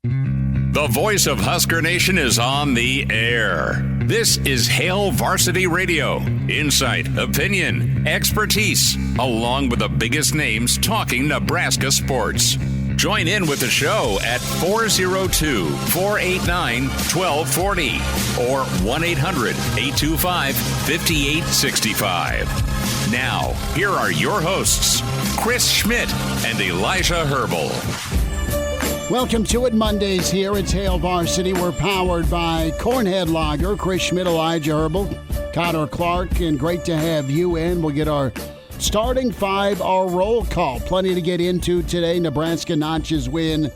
The voice of Husker Nation is on the air. This is Hail Varsity Radio. Insight, opinion, expertise, along with the biggest names talking Nebraska sports. Join in with the show at 402-489-1240 or 1-800-825-5865. Now, here are your hosts, Chris Schmidt and Elijah Herbel. Welcome to it. Mondays here. It's Hail Varsity. We're powered by Cornhead Lager. Chris Schmidt, Elijah Herbel, Connor Clark, and great to have you in. We'll get our starting five, our roll call. Plenty to get into today. Nebraska notches win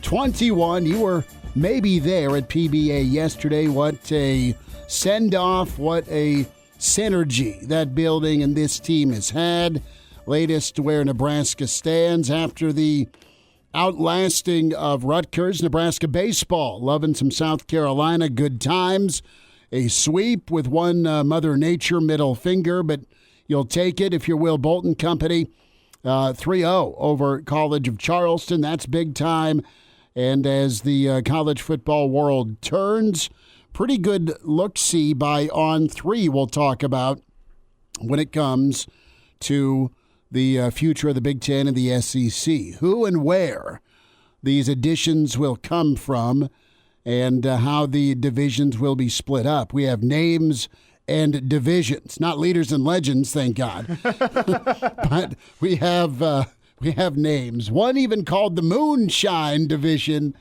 21. You were maybe there at PBA yesterday. What a send-off. What a synergy that building and this team has had. Latest where Nebraska stands after the outlasting of Rutgers. Nebraska baseball loving some South Carolina. Good times. A sweep with one Mother Nature middle finger, but you'll take it if you're Will Bolton Company. 3-0 over College of Charleston. That's big time. And as the college football world turns, pretty good look-see by On3 we'll talk about when it comes to the future of the Big Ten and the SEC. Who and where these additions will come from and how the divisions will be split up. We have names and divisions, not leaders and legends, thank God. But we have names. One even called the Moonshine Division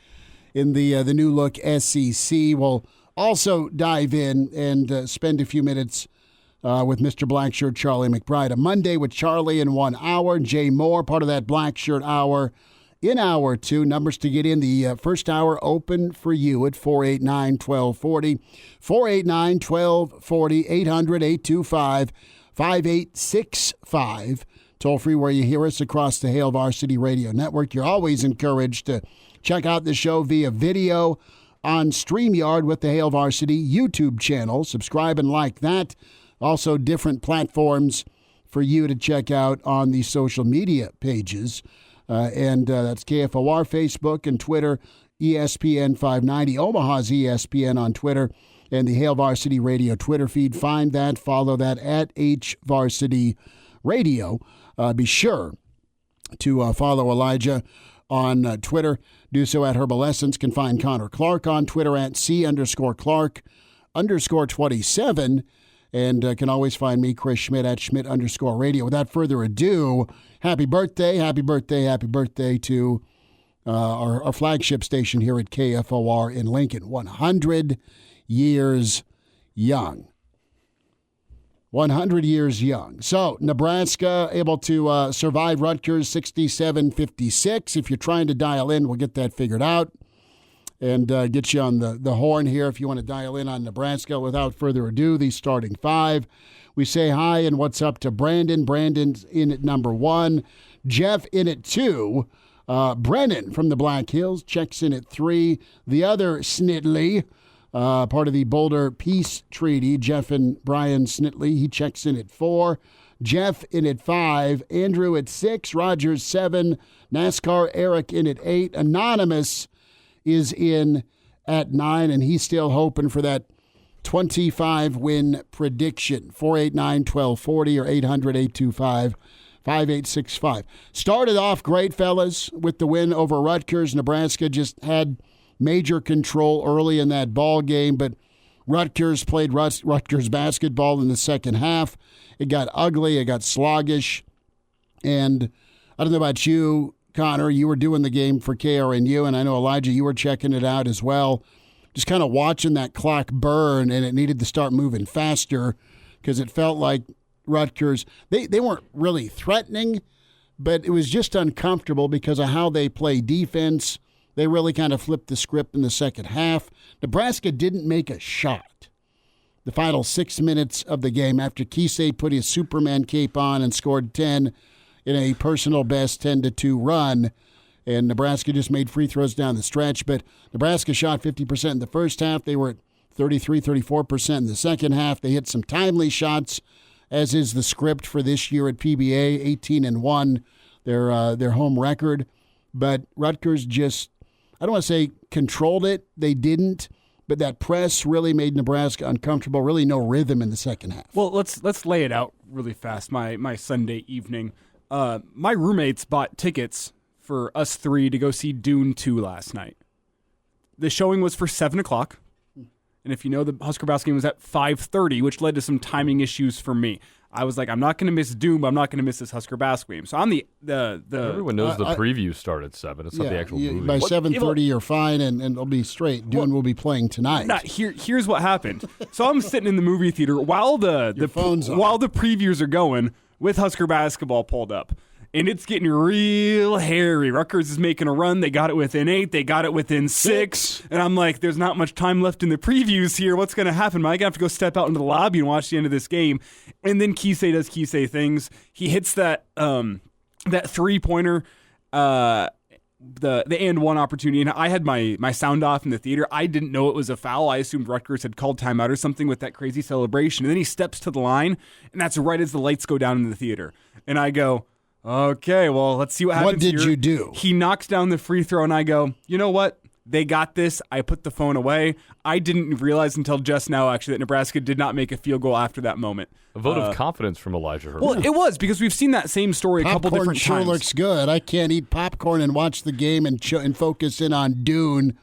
in the new look SEC. We'll also dive in and spend a few minutes with Mr. Blackshirt Charlie McBride. A Monday with Charlie in 1 hour. Jay Moore, part of that Blackshirt Hour in hour two. Numbers to get in the first hour open for you at 489-1240. 489-1240, 800-825-5865. Toll free where you hear us across the Hail Varsity Radio Network. You're always encouraged to check out the show via video on StreamYard with the Hail Varsity YouTube channel. Subscribe and like that. Also, different platforms for you to check out on the social media pages. That's KFOR, Facebook, and Twitter, ESPN 590, Omaha's ESPN on Twitter, and the Hail Varsity Radio Twitter feed. Find that, follow that at HVarsity Radio. Be sure to follow Elijah on Twitter. Do so at Herbalessence. Can find Connor Clark on Twitter at C_Clark_27. And can always find me, Chris Schmidt, at Schmidt_radio. Without further ado, happy birthday to our flagship station here at KFOR in Lincoln. 100 years young. 100 years young. So, Nebraska able to survive Rutgers 67-56. If you're trying to dial in, we'll get that figured out and get you on the horn here if you want to dial in on Nebraska. Without further ado, the starting five. We say hi and what's up to Brandon. Brandon's in at number 1. Jeff in at 2. Brennan from the Black Hills checks in at 3. The other Snitley, part of the Boulder Peace Treaty, Jeff and Brian Snitley, he checks in at 4. Jeff in at 5. Andrew at 6. Rogers 7. NASCAR Eric in at 8. Anonymous is in at 9, and he's still hoping for that 25-win prediction. 489-1240 or 800-825-5865. Started off great, fellas, with the win over Rutgers. Nebraska just had major control early in that ball game, but Rutgers played Rutgers basketball in the second half. It got ugly. It got sluggish. And I don't know about you, Connor, you were doing the game for KRNU, and I know, Elijah, you were checking it out as well. Just kind of watching that clock burn, and it needed to start moving faster because it felt like Rutgers, they weren't really threatening, but it was just uncomfortable because of how they play defense. They really kind of flipped the script in the second half. Nebraska didn't make a shot the final 6 minutes of the game after Kisei put his Superman cape on and scored 10 in a personal best 10-2 run. And Nebraska just made free throws down the stretch. But Nebraska shot 50% in the first half. They were at 34% in the second half. They hit some timely shots, as is the script for this year at PBA, 18-1, their home record. But Rutgers just, I don't want to say controlled it. They didn't. But that press really made Nebraska uncomfortable, really no rhythm in the second half. Well, let's lay it out really fast. My Sunday evening, my roommates bought tickets for us three to go see Dune 2 last night. The showing was for 7 o'clock. And if you know, the Husker Basket game was at 5:30, which led to some timing issues for me. I was like, I'm not going to miss Doom, but I'm not going to miss this Husker Basket game. So on the everyone knows the preview started at 7. It's not the actual movie. By 7:30, you're fine, and it'll be straight. Dune will be playing tonight. Here's what happened. So I'm sitting in the movie theater while the previews are going with Husker Basketball pulled up. And it's getting real hairy. Rutgers is making a run. They got it within 8. They got it within 6. And I'm like, there's not much time left in the previews here. What's going to happen? Am I going to have to go step out into the lobby and watch the end of this game? And then Kisei does Kisei things. He hits that three-pointer, the and one opportunity. And I had my sound off in the theater. I didn't know it was a foul. I assumed Rutgers had called timeout or something with that crazy celebration. And then he steps to the line, and that's right as the lights go down in the theater. And I go, okay, well, let's see what happens. What did you do? He knocks down the free throw, and I go, you know what? They got this. I put the phone away. I didn't realize until just now, actually, that Nebraska did not make a field goal after that moment. A vote of confidence from Elijah Herbel. Well, it was, because we've seen that same story a couple different times. Popcorn sure looks good. I can't eat popcorn and watch the game and focus in on Dune.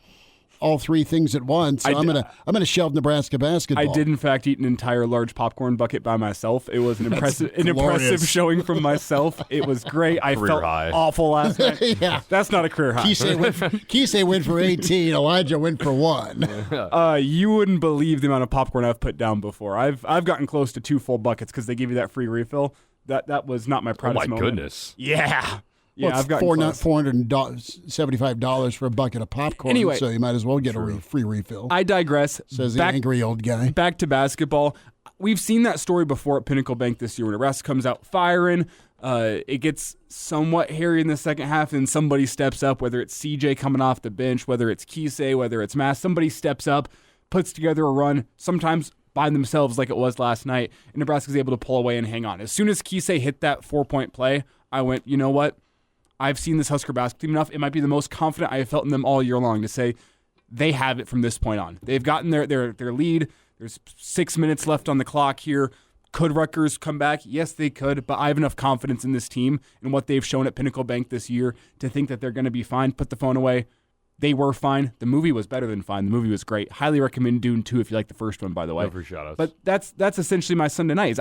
All three things at once. So I'm gonna shelve Nebraska basketball. I did in fact eat an entire large popcorn bucket by myself. It was an impressive showing from myself. It was great. I felt awful last night. Yeah. That's not a career high. Kisei went for 18. Elijah went for 1. You wouldn't believe the amount of popcorn I've put down before. I've gotten close to 2 full buckets because they give you that free refill. That was not my proudest moment. Oh my goodness. Yeah. Well, I've got $475 for a bucket of popcorn, anyway, so you might as well get a free refill. I digress. Says the angry old guy. Back to basketball. We've seen that story before at Pinnacle Bank this year. When Nebraska comes out firing, it gets somewhat hairy in the second half, and somebody steps up, whether it's CJ coming off the bench, whether it's Kisei, whether it's Mass. Somebody steps up, puts together a run, sometimes by themselves like it was last night, and Nebraska's able to pull away and hang on. As soon as Kisei hit that 4-point play, I went, you know what? I've seen this Husker basketball team enough. It might be the most confident I have felt in them all year long to say they have it from this point on. They've gotten their lead. There's 6 minutes left on the clock here. Could Rutgers come back? Yes, they could, but I have enough confidence in this team and what they've shown at Pinnacle Bank this year to think that they're going to be fine. Put the phone away. They were fine. The movie was better than fine. The movie was great. Highly recommend Dune 2 if you like the first one, by the way. Every shout-outs. But that's essentially my Sunday night.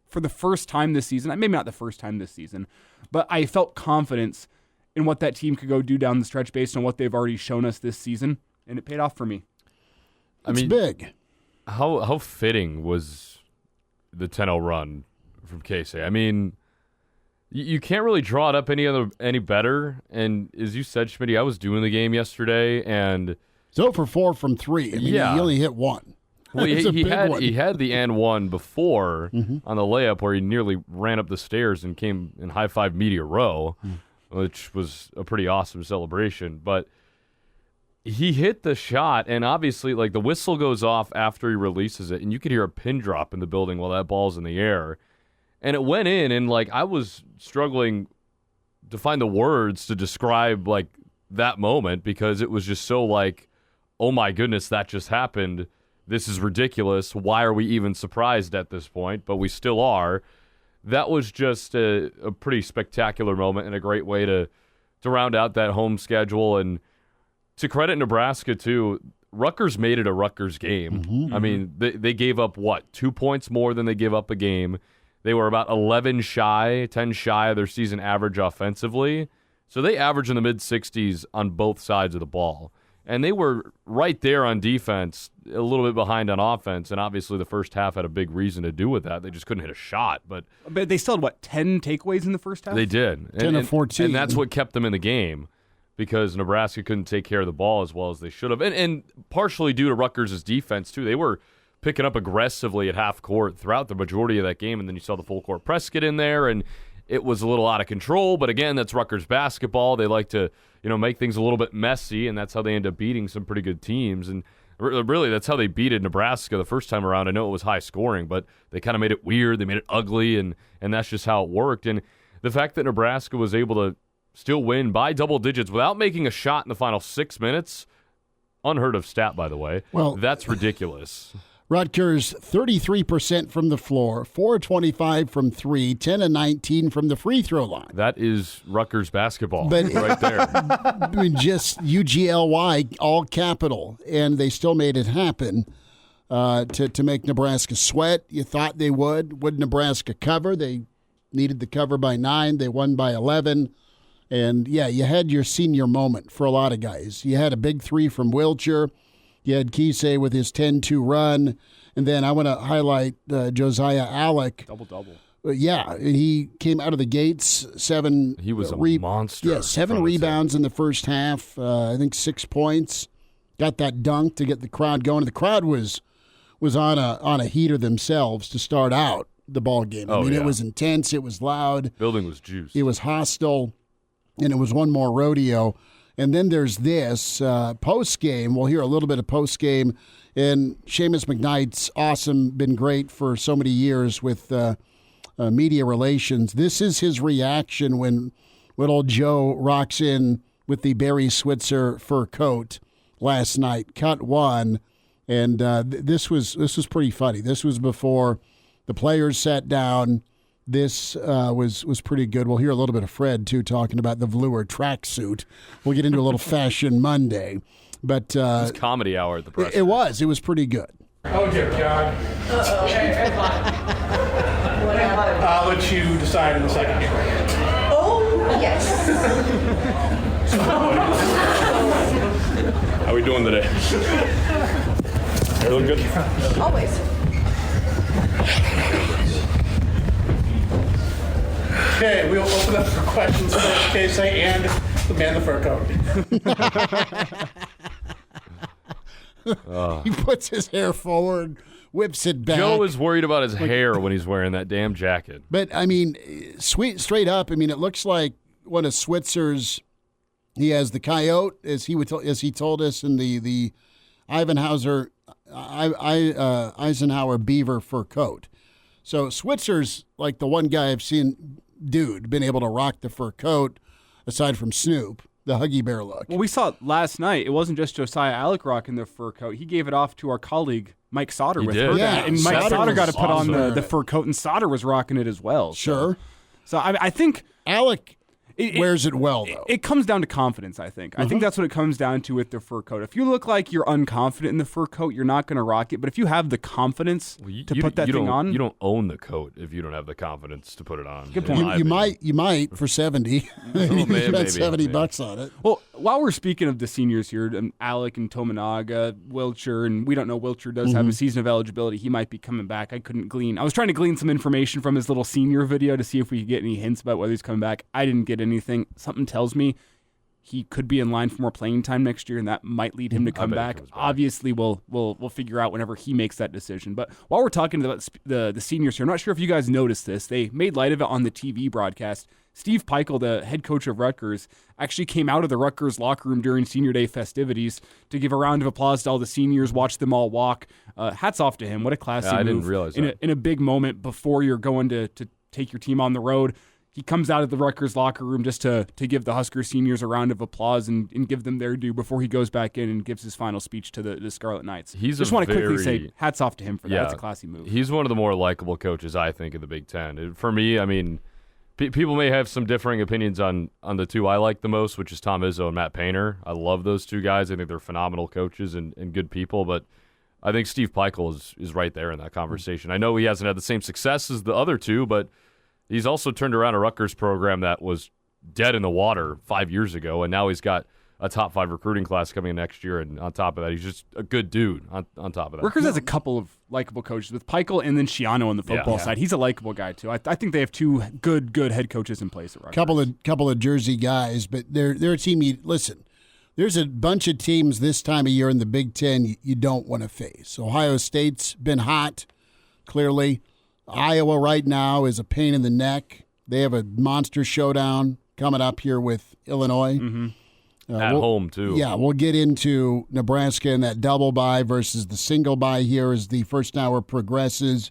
For the first time this season, maybe not the first time this season, but I felt confidence in what that team could go do down the stretch based on what they've already shown us this season, and it paid off for me. It's big. How fitting was the 10-0 run from Casey? I mean, you can't really draw it up any better. And as you said, Schmidt, I was doing the game yesterday, and it's 0 for 4 from 3. I mean, he only hit 1. Well, he had the and one before on the layup where he nearly ran up the stairs and came in high-five media row. Which was a pretty awesome celebration. But he hit the shot, and obviously, like, the whistle goes off after he releases it, and you could hear a pin drop in the building while that ball's in the air. And it went in, and, like, I was struggling to find the words to describe, like, that moment because it was just so, like, oh, my goodness, that just happened. This is ridiculous. Why are we even surprised at this point? But we still are. That was just a pretty spectacular moment and a great way to round out that home schedule. And to credit Nebraska, too, Rutgers made it a Rutgers game. I mean, they gave up, 2 points more than they give up a game. They were about 10 shy of their season average offensively. So they averaged in the mid-60s on both sides of the ball. And they were right there on defense, a little bit behind on offense, and obviously the first half had a big reason to do with that. They just couldn't hit a shot. But they still had, 10 takeaways in the first half? They did. 10 of 14. And that's what kept them in the game because Nebraska couldn't take care of the ball as well as they should have. And partially due to Rutgers' defense, too. They were picking up aggressively at half court throughout the majority of that game, and then you saw the full court press get in there, and it was a little out of control. But again, that's Rutgers basketball. They like to make things a little bit messy, and that's how they end up beating some pretty good teams. And really, that's how they beat Nebraska the first time around. I know it was high scoring, but they kind of made it weird. They made it ugly, and that's just how it worked. And the fact that Nebraska was able to still win by double digits without making a shot in the final 6 minutes. Unheard of stat, by the way. Well, that's ridiculous. Rutgers, 33% from the floor, 4-25 from 3, 10-19 from the free throw line. That is Rutgers basketball But right there. I mean, just UGLY, all capital, and they still made it happen to make Nebraska sweat. You thought they would. Would Nebraska cover? They needed the cover by 9. They won by 11. And, yeah, you had your senior moment for a lot of guys. You had a big 3 from Wiltshire. You had Kisei with his 10-2 run. And then I want to highlight Josiah Alec. Double-double. Yeah, he came out of the gates, 7. He was a monster. Yeah, 7 rebounds in the first half. I think 6 points. Got that dunk to get the crowd going. The crowd was on a heater themselves to start out the ball game. I mean, it was intense. It was loud. Building was juiced. It was hostile, and it was one more rodeo. And then there's this post-game. We'll hear a little bit of post-game. And Seamus McKnight's awesome, been great for so many years with media relations. This is his reaction when old Joe rocks in with the Barry Switzer fur coat last night. Cut 1. And this was pretty funny. This was before the players sat down. This was pretty good. We'll hear a little bit of Fred, too, talking about the velour tracksuit. We'll get into a little Fashion Monday. But it was comedy hour at the press. It was pretty good. Oh, dear God. I'll let you decide in a second. Oh, yes. How are we doing today? Everything good? Always. Okay, we'll open up for questions for Casey and the man in the fur coat. He puts his hair forward, whips it back. Joe is worried about his hair when he's wearing that damn jacket. But, I mean, straight up, I mean, it looks like one of Switzer's. He has the coyote, as he told us, in the Eisenhower beaver fur coat. So Switzer's like the one guy I've seen, been able to rock the fur coat, aside from Snoop, the Huggy Bear look. Well, we saw it last night. It wasn't just Josiah Alec rocking the fur coat. He gave it off to our colleague Mike Sauter with her. Yeah, and Mike Sauter got to put on awesome. the fur coat, and Sauter was rocking it as well. Sure. So I think Alec wears it well, though. It comes down to confidence, I think. I think that's what it comes down to with the fur coat. If you look like you're unconfident in the fur coat, you're not going to rock it. But if you have the confidence to put that thing on. You don't own the coat if you don't have the confidence to put it on. Good point. You might for 70. You spent $70 on it. Well, while we're speaking of the seniors here, Alec and Tominaga, Wiltshire, and we don't know, Wiltshire does have a season of eligibility. He might be coming back. I was trying to glean some information from his little senior video to see if we could get any hints about whether he's coming back. I didn't get anything. Something tells me he could be in line for more playing time next year, and that might lead him to come back. Obviously, we'll figure out whenever he makes that decision. But while we're talking about the seniors here, I'm not sure if you guys noticed this. They made light of it on the TV broadcast. Steve Peichel, the head coach of Rutgers, actually came out of the Rutgers locker room during Senior Day festivities to give a round of applause to all the seniors, watch them all walk. Hats off to him. What a classy move. I didn't realize that. In a big moment before you're going to take your team on the road. He comes out of the Rutgers locker room just to give the Husker seniors a round of applause and give them their due before he goes back in and gives his final speech to the Scarlet Knights. Just want to quickly say hats off to him for that. That's a classy move. He's one of the more likable coaches, I think, in the Big Ten. For me, I mean, people may have some differing opinions on the two I like the most, which is Tom Izzo and Matt Painter. I love those two guys. I think they're phenomenal coaches and good people, but I think Steve Peichel is right there in that conversation. I know he hasn't had the same success as the other two, but he's also turned around a Rutgers program that was dead in the water 5 years ago, and now he's got a top 5 recruiting class coming in next year, and on top of that, he's just a good dude on top of that. Rutgers has a couple of likable coaches with Peichel and then Schiano on the football side. He's a likable guy, too. I think they have two good head coaches in place at Rutgers. Couple of Jersey guys, but they're a team listen, there's a bunch of teams this time of year in the Big Ten you don't want to face. Ohio State's been hot, clearly. Iowa right now is a pain in the neck. They have a monster showdown coming up here with Illinois. At home, too. Yeah, we'll get into Nebraska and that double bye versus the single bye here as the first hour progresses.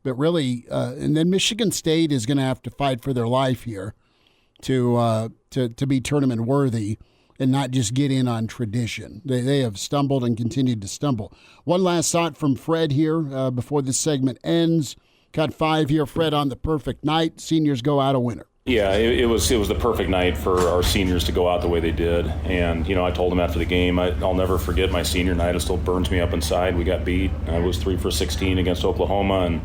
But really, and then Michigan State is going to have to fight for their life here to be tournament worthy and not just get in on tradition. They have stumbled and continued to stumble. One last thought from Fred here before this segment ends. Cut 5 here, Fred, on the perfect night. Seniors go out a winner. Yeah, it was the perfect night for our seniors to go out the way they did. And, I told them after the game, I'll never forget my senior night. It still burns me up inside. We got beat. I was 3 for 16 against Oklahoma, and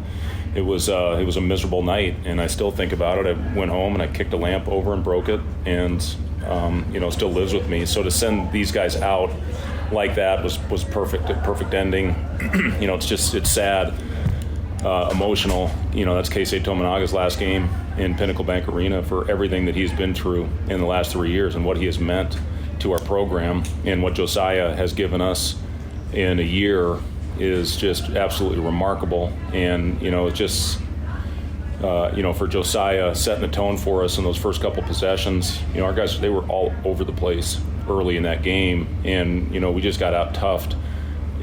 it was a miserable night. And I still think about it. I went home and I kicked a lamp over and broke it, and, still lives with me. So to send these guys out like that was perfect, a perfect ending. It's sad. Emotional. That's Keisei Tominaga's last game in Pinnacle Bank Arena for everything that he's been through in the last 3 years and what he has meant to our program, and what Josiah has given us in a year is just absolutely remarkable. And for Josiah setting the tone for us in those first couple possessions, our guys, they were all over the place early in that game, and we just got out toughed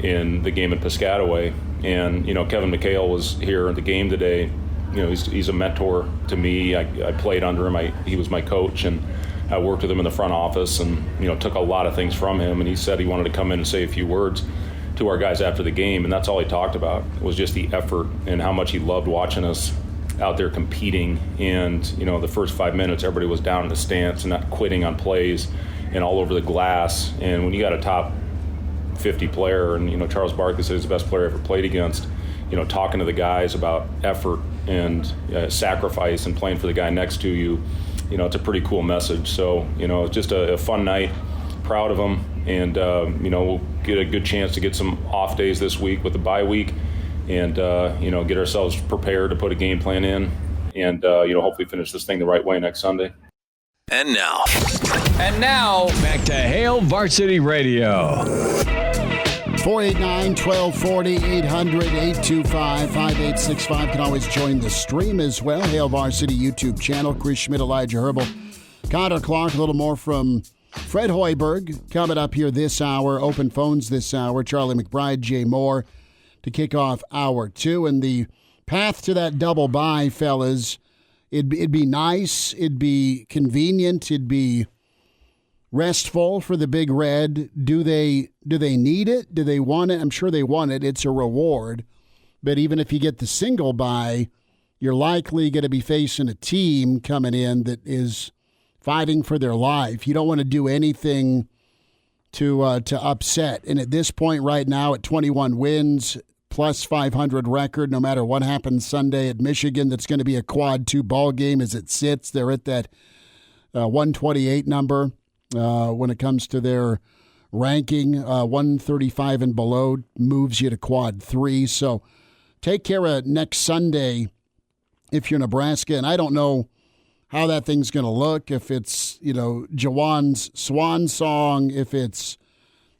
in the game at Piscataway. And, Kevin McHale was here at the game today. He's a mentor to me. I played under him. He was my coach, and I worked with him in the front office and, took a lot of things from him. And he said he wanted to come in and say a few words to our guys after the game. And that's all he talked about was just the effort and how much he loved watching us out there competing. And, the first 5 minutes, everybody was down in the stance and not quitting on plays and all over the glass. And when you got a top 50 player, and Charles Barkley said he's the best player I ever played against, talking to the guys about effort and sacrifice and playing for the guy next to you, it's a pretty cool message. So it's just a fun night, proud of them, and we'll get a good chance to get some off days this week with the bye week, and get ourselves prepared to put a game plan in, and hopefully finish this thing the right way next Sunday. And now, back to Hail Varsity Radio. 489-1240, 800-825-5865. Can always join the stream as well. Hail Varsity YouTube channel. Chris Schmidt, Elijah Herbel, Connor Clark. A little more from Fred Hoiberg coming up here this hour. Open phones this hour. Charlie McBride, Jay Moore to kick off hour 2. And the path to that double bye, fellas, it'd be nice. It'd be convenient. It'd be restful for the Big Red. Do they need it? Do they want it? I'm sure they want it. It's a reward. But even if you get the single bye, you're likely going to be facing a team coming in that is fighting for their life. You don't want to do anything to upset. And at this point right now, at 21 wins, plus 500 record, no matter what happens Sunday at Michigan, that's going to be a quad 2 ball game as it sits. They're at that 128 number. When it comes to their ranking, 135 and below moves you to quad 3. So take care of next Sunday if you're Nebraska. And I don't know how that thing's going to look, if it's, Jawan's swan song, if it's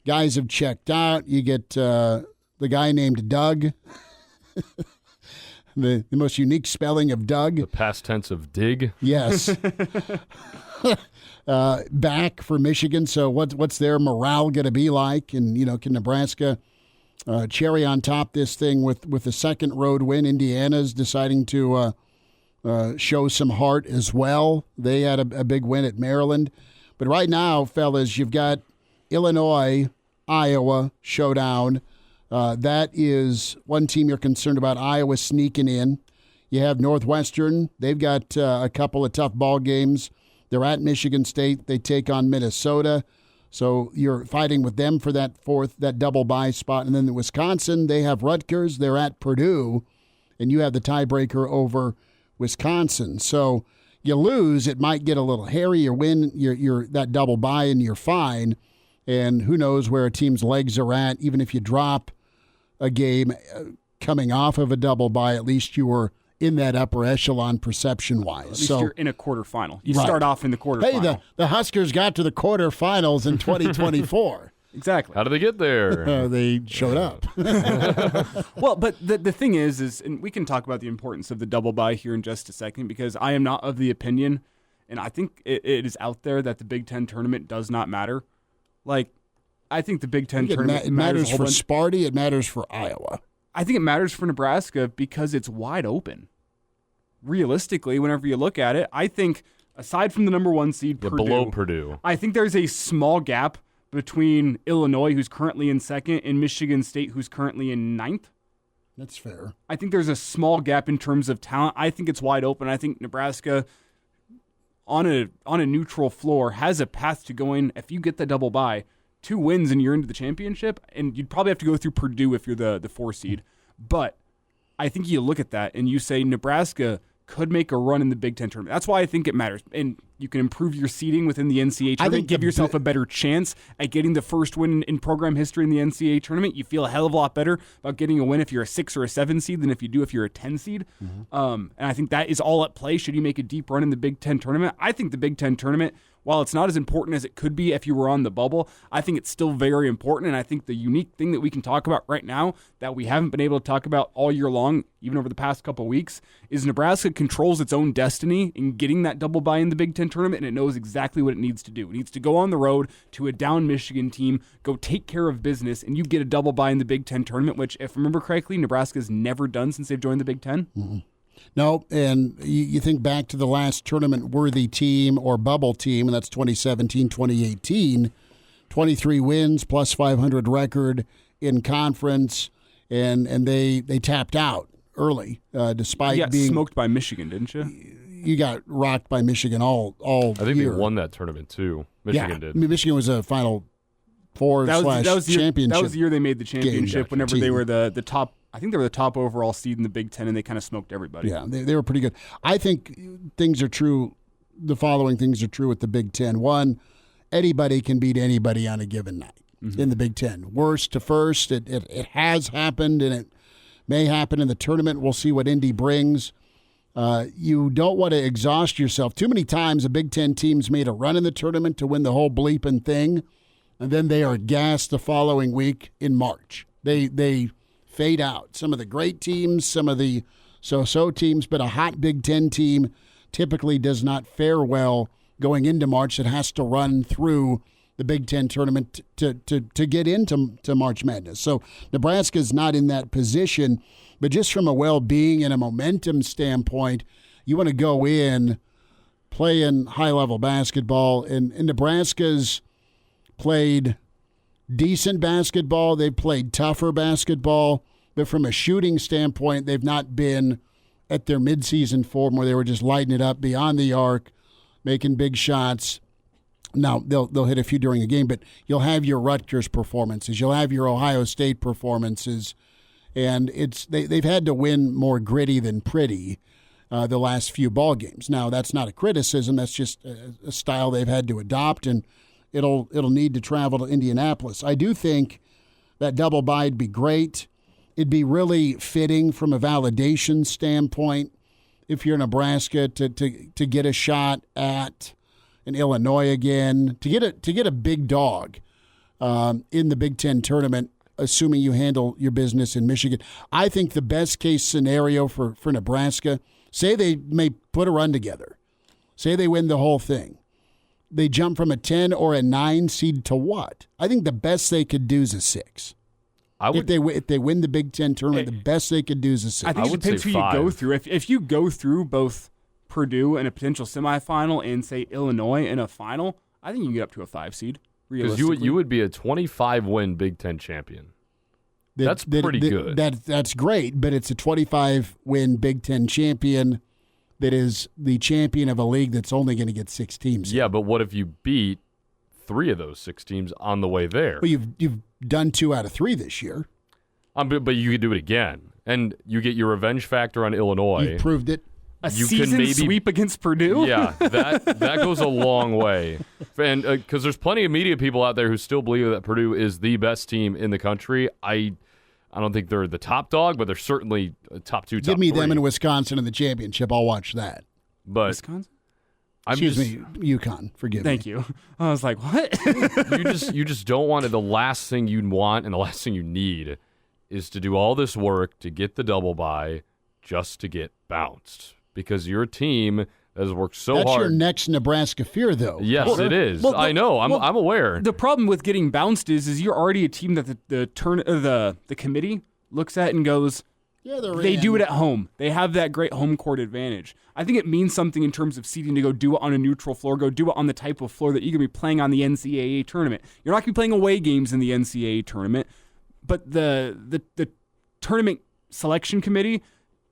guys have checked out. You get the guy named Doug, the most unique spelling of Doug. The past tense of dig. Yes. Back for Michigan. So what's their morale going to be like? And, can Nebraska cherry on top this thing with the second road win? Indiana's deciding to show some heart as well. They had a big win at Maryland. But right now, fellas, you've got Illinois, Iowa showdown. That is one team you're concerned about. Iowa sneaking in. You have Northwestern. They've got a couple of tough ball games. They're at Michigan State. They take on Minnesota. So you're fighting with them for that double bye spot. And then Wisconsin, they have Rutgers. They're at Purdue. And you have the tiebreaker over Wisconsin. So you lose, it might get a little hairy. You win, you're that double bye, and you're fine. And who knows where a team's legs are at. Even if you drop a game coming off of a double bye, at least you were in that upper echelon perception-wise. At least you're in a quarterfinal. You start off in the quarterfinal. Hey, the Huskers got to the quarterfinals in 2024. Exactly. How did they get there? They showed up. Well, but the thing is, and we can talk about the importance of the double bye here in just a second, because I am not of the opinion, and I think it is out there, that the Big Ten tournament does not matter. Like, I think the Big Ten tournament it matters for Sparty. It matters for Iowa. I think it matters for Nebraska because it's wide open. Realistically, whenever you look at it, I think aside from the number 1 seed, Purdue, below Purdue, I think there's a small gap between Illinois, who's currently in 2nd, and Michigan State, who's currently in 9th. That's fair. I think there's a small gap in terms of talent. I think it's wide open. I think Nebraska, on a neutral floor, has a path to going, if you get the double bye, 2 wins and you're into the championship, and you'd probably have to go through Purdue if you're the 4 seed. But I think you look at that and you say Nebraska could make a run in the Big Ten tournament. That's why I think it matters. And you can improve your seeding within the NCAA tournament. I think give yourself a better chance at getting the first win in program history in the NCAA tournament. You feel a hell of a lot better about getting a win if you're a 6 or a 7 seed than if you do if you're a 10 seed. And I think that is all at play should you make a deep run in the Big Ten tournament. I think the Big Ten tournament, while it's not as important as it could be if you were on the bubble, I think it's still very important. And I think the unique thing that we can talk about right now that we haven't been able to talk about all year long, even over the past couple of weeks, is Nebraska controls its own destiny in getting that double bye in the Big Ten tournament, and it knows exactly what it needs to do. It needs to go on the road to a down Michigan team, go take care of business, and you get a double bye in the Big Ten tournament, which, if I remember correctly, Nebraska's never done since they've joined the Big Ten. Mm-hmm. No, and you think back to the last tournament-worthy team or bubble team, and that's 2017-2018, 23 wins, plus 500 record in conference, and they tapped out early despite being smoked by Michigan, didn't you? You got rocked by Michigan all I think year. They won that tournament too. Michigan did. I mean, Michigan was a Final Four / championship. That was the year they made the championship. Whenever they were the top. I think they were the top overall seed in the Big Ten, and they kind of smoked everybody. Yeah, they were pretty good. I think things are true. The following things are true with the Big Ten. One, anybody can beat anybody on a given night in the Big Ten. Worst to first, it has happened, and it may happen in the tournament. We'll see what Indy brings. You don't want to exhaust yourself. Too many times a Big Ten team's made a run in the tournament to win the whole bleeping thing, and then they are gassed the following week in March. They fade out. Some of the great teams, some of the so-so teams, but a hot Big Ten team typically does not fare well going into March. It has to run through the Big Ten tournament to get into March Madness. So Nebraska's not in that position, but just from a well-being and a momentum standpoint, you want to go in playing high-level basketball, and Nebraska's played decent basketball. They've played tougher basketball, but from a shooting standpoint, they've not been at their midseason form where they were just lighting it up beyond the arc, making big shots. Now, they'll hit a few during a game, but you'll have your Rutgers performances. You'll have your Ohio State performances, and they've had to win more gritty than pretty the last few ball games. Now, that's not a criticism. That's just a style they've had to adopt, and it'll need to travel to Indianapolis. I do think that double bye would be great. It'd be really fitting from a validation standpoint if you're Nebraska to get a shot at an Illinois again, to get a big dog in the Big Ten tournament, assuming you handle your business in Michigan. I think the best case scenario for Nebraska, say they may put a run together, say they win the whole thing. They jump from a 10 or a 9 seed to what? I think the best they could do is a 6. If they win the Big Ten tournament, the best they could do is a 6. I think it depends who you go through. If you go through both Purdue in a potential semifinal and, say, Illinois in a final, I think you can get up to a 5 seed, realistically. Because you would be a 25-win Big Ten champion. That's pretty good. That's great, but it's a 25-win Big Ten champion that is the champion of a league that's only going to get 6 teams. Yeah, but what if you beat 3 of those 6 teams on the way there? Well, you've done 2 out of 3 this year. But you could do it again, and you get your revenge factor on Illinois. You've proved it. A season sweep against Purdue? Yeah, that goes a long way. And because there's plenty of media people out there who still believe that Purdue is the best team in the country. I don't think they're the top dog, but they're certainly top 2, top 3. Give me them in Wisconsin in the championship. I'll watch that. But Wisconsin? Excuse me, UConn. Forgive me. Thank you. I was like, what? you just don't want it. The last thing you want and the last thing you need is to do all this work to get the double bye just to get bounced. Because your team has worked so hard. That's your next Nebraska fear, though. Yes, it is. I know. I'm aware. The problem with getting bounced is you're already a team that the committee looks at and goes, Yeah, they do it at home. They have that great home court advantage. I think it means something in terms of seeding to go do it on a neutral floor, go do it on the type of floor that you're going to be playing on the NCAA tournament. You're not going to be playing away games in the NCAA tournament, but the tournament selection committee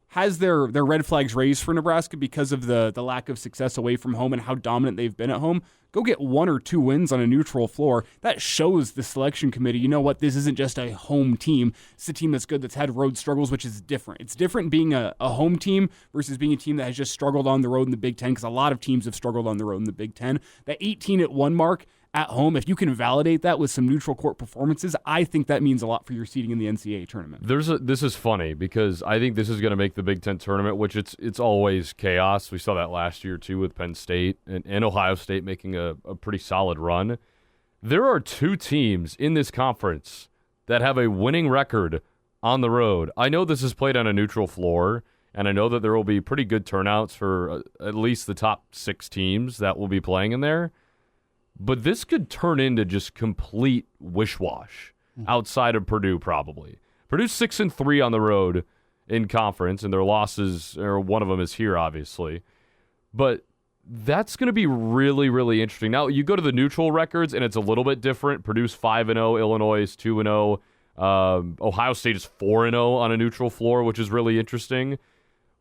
has their red flags raised for Nebraska because of the lack of success away from home and how dominant they've been at home. Go get 1 or 2 wins on a neutral floor. That shows the selection committee, you know what, this isn't just a home team. It's a team that's good, that's had road struggles, which is different. It's different being a home team versus being a team that has just struggled on the road in the Big Ten, because a lot of teams have struggled on the road in the Big Ten. That 18-1 mark at home, if you can validate that with some neutral court performances, I think that means a lot for your seeding in the NCAA tournament. This is funny because I think this is going to make the Big Ten tournament, which it's always chaos. We saw that last year too with Penn State and Ohio State making a pretty solid run. There are 2 teams in this conference that have a winning record on the road. I know this is played on a neutral floor, and I know that there will be pretty good turnouts for at least the top 6 teams that will be playing in there. But this could turn into just complete wish-wash outside of Purdue, probably. Purdue's 6-3 on the road in conference, and their losses, or one of them is here, obviously. But that's going to be really, really interesting. Now, you go to the neutral records, and it's a little bit different. Purdue's 5-0, Illinois is 2-0. Ohio State is 4-0 on a neutral floor, which is really interesting.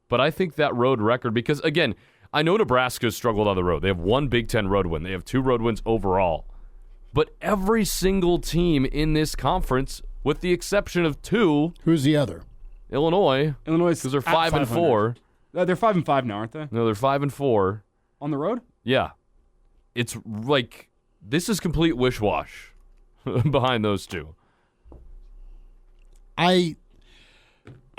But I think that road record, because, again, I know Nebraska has struggled on the road. They have 1 Big Ten road win. They have 2 road wins overall. But every single team in this conference, with the exception of 2... Who's the other? Illinois. Illinois, because they're 5-4. They're 5-5 now, aren't they? No, they're 5-4. On the road? Yeah. It's like, this is complete wish-wash behind those 2. I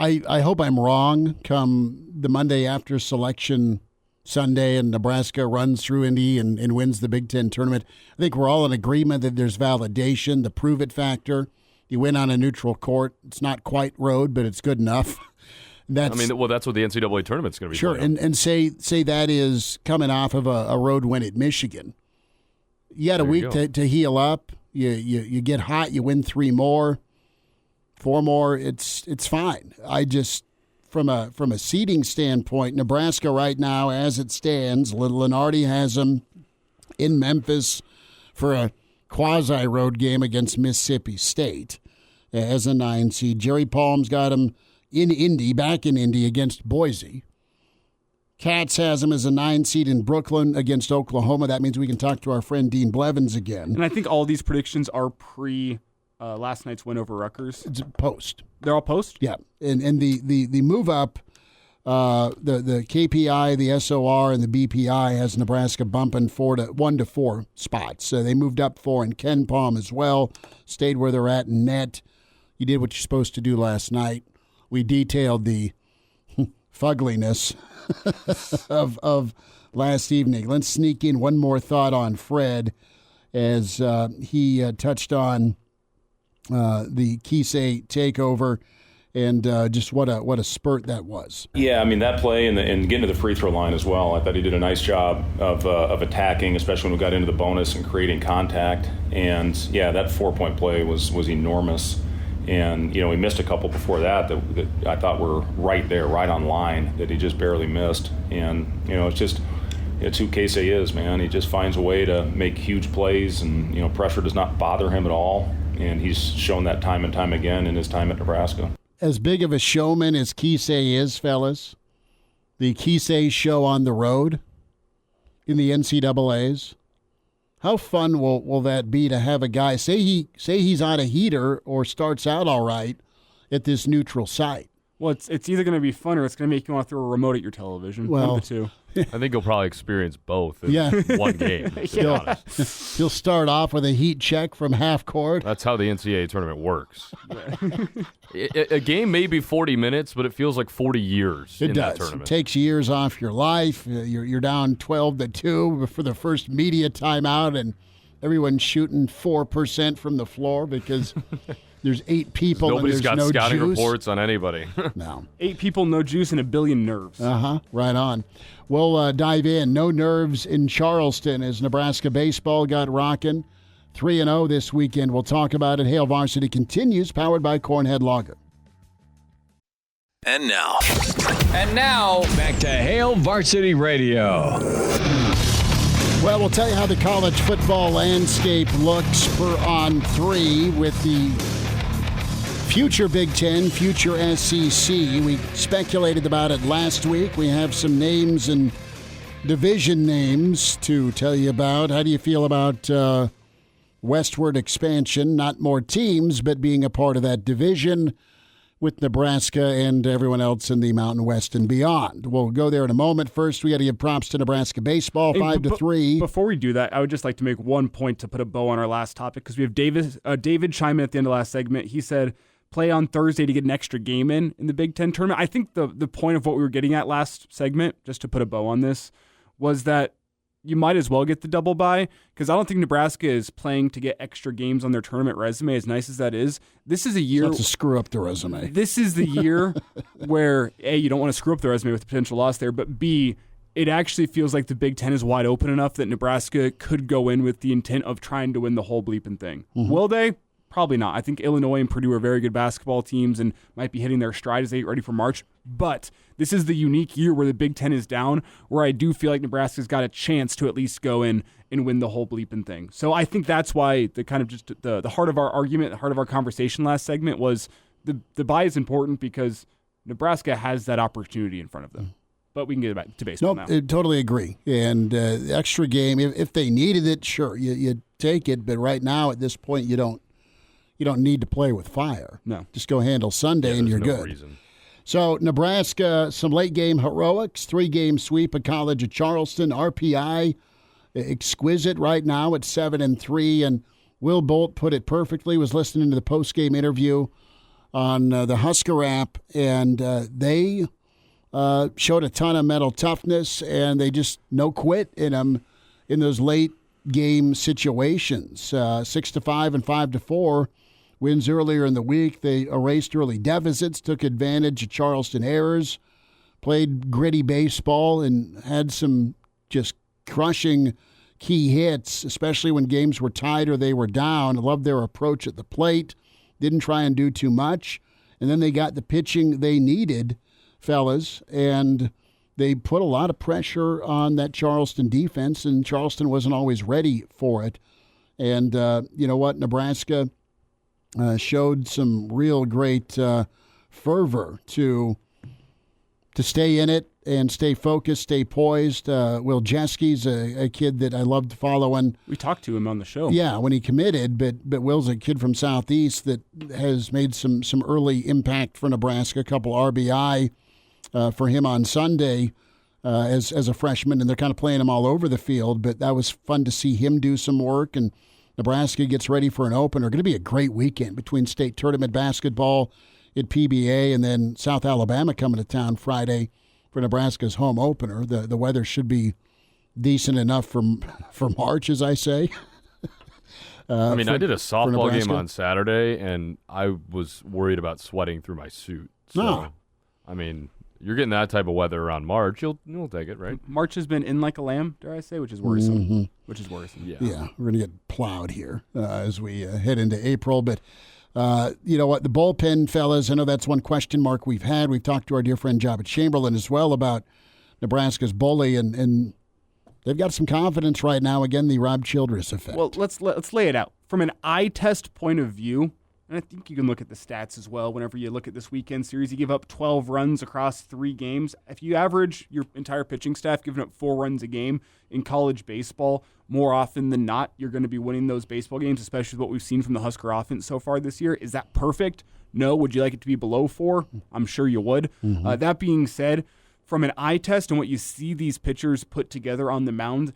hope I'm wrong come the Monday after selection Sunday and Nebraska runs through Indy and wins the Big Ten tournament. I think we're all in agreement that there's validation, the prove-it factor. You win on a neutral court. It's not quite road, but it's good enough. That's what the NCAA tournament's going to be. Sure, and say that is coming off of a road win at Michigan. You had a week to heal up. You get hot. You win 3 more, 4 more. It's fine. I just from a seeding standpoint, Nebraska right now, as it stands, Lenardi has them in Memphis for a quasi-road game against Mississippi State as a 9 seed. Jerry Palm's got them back in Indy against Boise. Katz has them as a 9 seed in Brooklyn against Oklahoma. That means we can talk to our friend Dean Blevins again. And I think all these predictions are pre last night's win over Rutgers. It's post. They're all post? Yeah. And the move up, the KPI, the SOR, and the BPI has Nebraska bumping 1 to 4 spots. So they moved up 4 in Ken Palm as well, stayed where they're at in net. You did what you're supposed to do last night. We detailed the fugliness of last evening. Let's sneak in one more thought on Fred as he touched on the Kisei takeover and just what a spurt that was. Yeah, I mean, that play and getting to the free throw line as well, I thought he did a nice job of attacking, especially when we got into the bonus and creating contact. And, yeah, that 4-point play was enormous. And, we missed a couple before that I thought were right there, right on line, that he just barely missed. And, it's who Casey is, man. He just finds a way to make huge plays, and, pressure does not bother him at all. And he's shown that time and time again in his time at Nebraska. As big of a showman as Kisei is, fellas, the Kisei show on the road in the NCAAs, how fun will that be to have a guy, say he's on a heater or starts out all right at this neutral site? Well, it's either going to be fun or it's going to make you want to throw a remote at your television. Well, one of the two. I think he'll probably experience both in one game. He'll start off with a heat check from half court. That's how the NCAA tournament works. A game may be 40 minutes, but it feels like 40 years in that tournament. It takes years off your life. You're down 12-2 for the first media timeout, and everyone's shooting 4% from the floor because there's 8 people Nobody's and there's got no scouting juice. reports on anybody. No. 8 people, no juice, and 1 billion nerves. Right on. We'll dive in. No nerves in Charleston as Nebraska baseball got rocking. 3-0 this weekend. We'll talk about it. Hail Varsity continues, powered by Cornhead Lager. And now, back to Hail Varsity Radio. Well, we'll tell you how the college football landscape looks for On 3 with the future Big Ten, future SEC. We speculated about it last week. We have some names and division names to tell you about. How do you feel about westward expansion? Not more teams, but being a part of that division with Nebraska and everyone else in the Mountain West and beyond. We'll go there in a moment. First, we got to give props to Nebraska baseball, 5-3. Before we do that, I would just like to make one point to put a bow on our last topic, because we have David chime in at the end of last segment. He said, play on Thursday to get an extra game in the Big Ten tournament. I think the point of what we were getting at last segment, just to put a bow on this, was that you might as well get the double bye, because I don't think Nebraska is playing to get extra games on their tournament resume, as nice as that is. This is a year to screw up the resume. This is the year where, A, you don't want to screw up the resume with the potential loss there, but B, it actually feels like the Big Ten is wide open enough that Nebraska could go in with the intent of trying to win the whole bleeping thing. Mm-hmm. Will they? Probably not. I think Illinois and Purdue are very good basketball teams and might be hitting their stride as they get ready for March. But this is the unique year where the Big Ten is down, where I do feel like Nebraska's got a chance to at least go in and win the whole bleeping thing. So I think that's why the kind of just the heart of our argument, the heart of our conversation last segment was the bye is important because Nebraska has that opportunity in front of them. But we can get back to baseball now. I totally agree. And the extra game, if they needed it, sure, you take it. But right now, at this point, you don't need to play with fire. No. Just go handle Sunday and you're no good. Reason. So Nebraska, some late-game heroics, 3-game sweep of College of Charleston. RPI, exquisite right now at 7-3. And Will Bolt put it perfectly, was listening to the post-game interview on the Husker app, and they showed a ton of mental toughness, and they just no quit in them in those late-game situations. 6-5 and 5-4. Wins earlier in the week. They erased early deficits, took advantage of Charleston errors, played gritty baseball, and had some just crushing key hits, especially when games were tied or they were down. I loved their approach at the plate. Didn't try and do too much. And then they got the pitching they needed, fellas, and they put a lot of pressure on that Charleston defense, and Charleston wasn't always ready for it. And you know what? Nebraska showed some real great fervor to stay in it and stay focused, stay poised. Will Jeske's a kid that I loved following. We talked to him on the show. Yeah, when he committed, but Will's a kid from Southeast that has made some early impact for Nebraska. A couple RBI for him on Sunday as a freshman, and they're kind of playing him all over the field. But that was fun to see him do some work, and Nebraska gets ready for an opener. Going to be a great weekend between state tournament basketball at PBA and then South Alabama coming to town Friday for Nebraska's home opener. The weather should be decent enough for March, as I say. I did a softball game on Saturday, and I was worried about sweating through my suit. So, you're getting that type of weather around March. You'll take it, right? March has been in like a lamb, dare I say, which is worrisome. Mm-hmm. Which is worrisome. Yeah, we're going to get plowed here as we head into April. But you know what? The bullpen, fellas, I know that's one question mark we've had. We've talked to our dear friend Jabba Chamberlain as well about Nebraska's bully, and they've got some confidence right now. Again, the Rob Childress effect. Well, let's lay it out. From an eye test point of view, and I think you can look at the stats as well whenever you look at this weekend series. You give up 12 runs across 3 games. If you average your entire pitching staff giving up 4 runs a game in college baseball, more often than not, you're going to be winning those baseball games, especially what we've seen from the Husker offense so far this year. Is that perfect? No. Would you like it to be below 4? I'm sure you would. Mm-hmm. That being said, from an eye test and what you see these pitchers put together on the mound,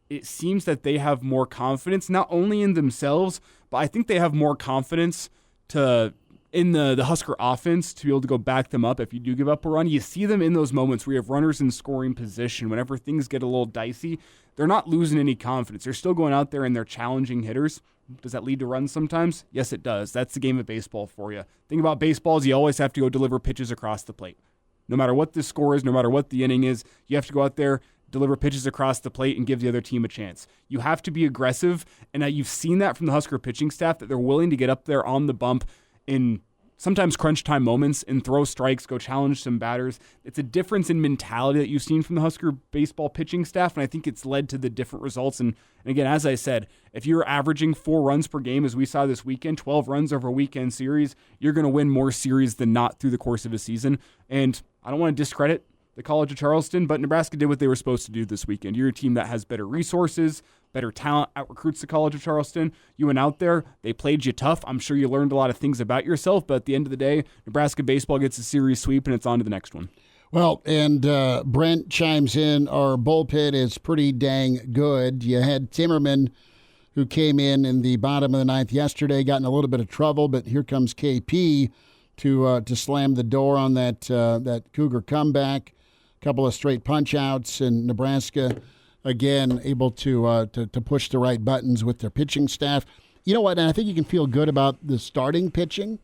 it seems that they have more confidence, not only in themselves, but I think they have more confidence in the Husker offense to be able to go back them up if you do give up a run. You see them in those moments where you have runners in scoring position. Whenever things get a little dicey, they're not losing any confidence. They're still going out there and they're challenging hitters. Does that lead to runs sometimes? Yes, it does. That's the game of baseball for you. Thing about baseball is you always have to go deliver pitches across the plate. No matter what the score is, no matter what the inning is, you have to go out there, deliver pitches across the plate, and give the other team a chance. You have to be aggressive, and you've seen that from the Husker pitching staff, that they're willing to get up there on the bump and sometimes crunch time moments and throw strikes, go challenge some batters. It's a difference in mentality that you've seen from the Husker baseball pitching staff, and I think it's led to the different results. And again, as I said, if you're averaging 4 runs per game, as we saw this weekend, 12 runs over a weekend series, you're going to win more series than not through the course of a season. And I don't want to discredit the College of Charleston, but Nebraska did what they were supposed to do this weekend. You're a team that has better resources, better talent, out-recruits the College of Charleston. You went out there, they played you tough. I'm sure you learned a lot of things about yourself, but at the end of the day, Nebraska baseball gets a series sweep, and it's on to the next one. Well, and Brent chimes in, our bullpen is pretty dang good. You had Timmerman, who came in the bottom of the ninth yesterday, got in a little bit of trouble, but here comes KP to slam the door on that Cougar comeback. A couple of straight punch-outs, and Nebraska, again, able to push the right buttons with their pitching staff. You know what, and I think you can feel good about the starting pitching.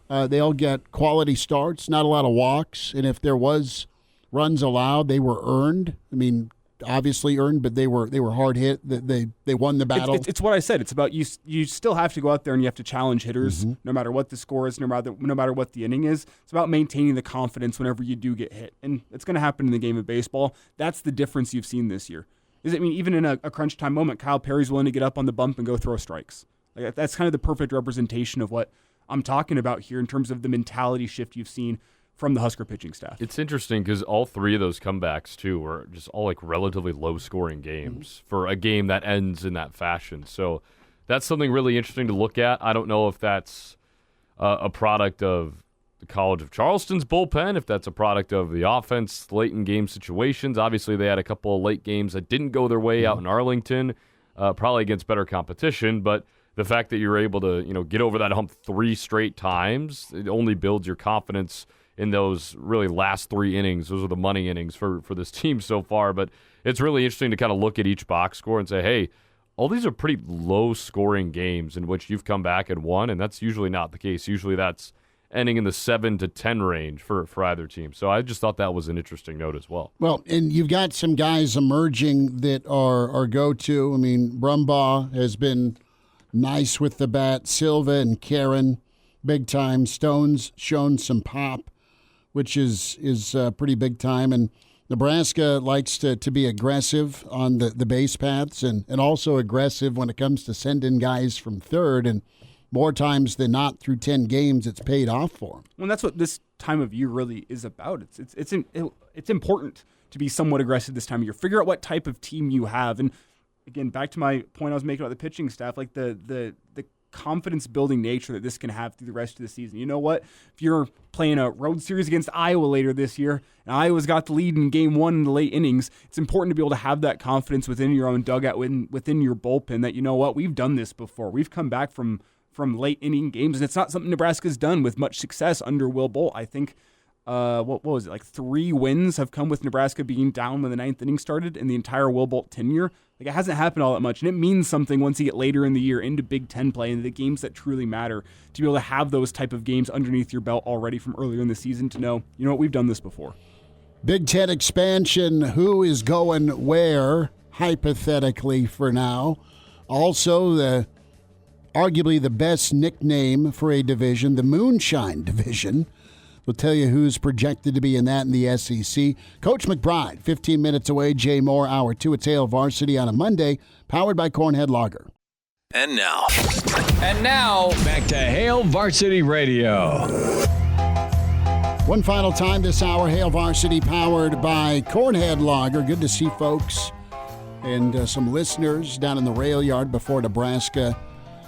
They all get quality starts, not a lot of walks, and if there was runs allowed, they were earned. I mean, obviously earned, but they were hard hit. They won the battle. It's what I said. It's about you still have to go out there and you have to challenge hitters, no matter what the score is, no matter what the inning is. It's about maintaining the confidence whenever you do get hit, and it's going to happen in the game of baseball. That's the difference you've seen this year. Even in a crunch time moment, Kyle Perry's willing to get up on the bump and go throw strikes. Like, that's kind of the perfect representation of what I'm talking about here in terms of the mentality shift you've seen from the Husker pitching staff. It's interesting because all 3 of those comebacks, too, were just all like relatively low-scoring games for a game that ends in that fashion. So that's something really interesting to look at. I don't know if that's a product of the College of Charleston's bullpen, if that's a product of the offense late in game situations. Obviously, they had a couple of late games that didn't go their way out in Arlington, probably against better competition, but the fact that you're able to, get over that hump 3 straight times, it only builds your confidence in those really last 3 innings. Those are the money innings for this team so far. But it's really interesting to kind of look at each box score and say, hey, all these are pretty low-scoring games in which you've come back and won, and that's usually not the case. Usually that's ending in the 7 to 10 range for either team. So I just thought that was an interesting note as well. Well, and you've got some guys emerging that are go-to. I mean, Brumbaugh has been nice with the bat. Silva and Karen, big time. Stone's shown some pop, which is pretty big time. And Nebraska likes to be aggressive on the base paths and also aggressive when it comes to sending guys from third. And more times than not through 10 games, it's paid off for them. Well, that's what this time of year really is about. It's important to be somewhat aggressive this time of year. Figure out what type of team you have. And again, back to my point I was making about the pitching staff, like the confidence-building nature that this can have through the rest of the season. You know what? If you're playing a road series against Iowa later this year, and Iowa's got the lead in game 1 in the late innings, it's important to be able to have that confidence within your own dugout, within your bullpen, that, you know what, we've done this before. We've come back from late inning games, and it's not something Nebraska's done with much success under Will Bolt. I think, what was it, like 3 wins have come with Nebraska being down when the 9th inning started in the entire Will Bolt tenure. Like, it hasn't happened all that much, and it means something once you get later in the year into Big Ten play and the games that truly matter, to be able to have those type of games underneath your belt already from earlier in the season to know, you know what, we've done this before. Big Ten expansion, who is going where, hypothetically for now. Also, arguably the best nickname for a division, the Moonshine Division. We'll tell you who's projected to be in that in the SEC. Coach McBride, 15 minutes away. Jay Moore, Hour 2 at Hail Varsity on a Monday, powered by Cornhead Lager. And now, back to Hail Varsity Radio. One final time this hour, Hail Varsity, powered by Cornhead Lager. Good to see folks and some listeners down in the rail yard before Nebraska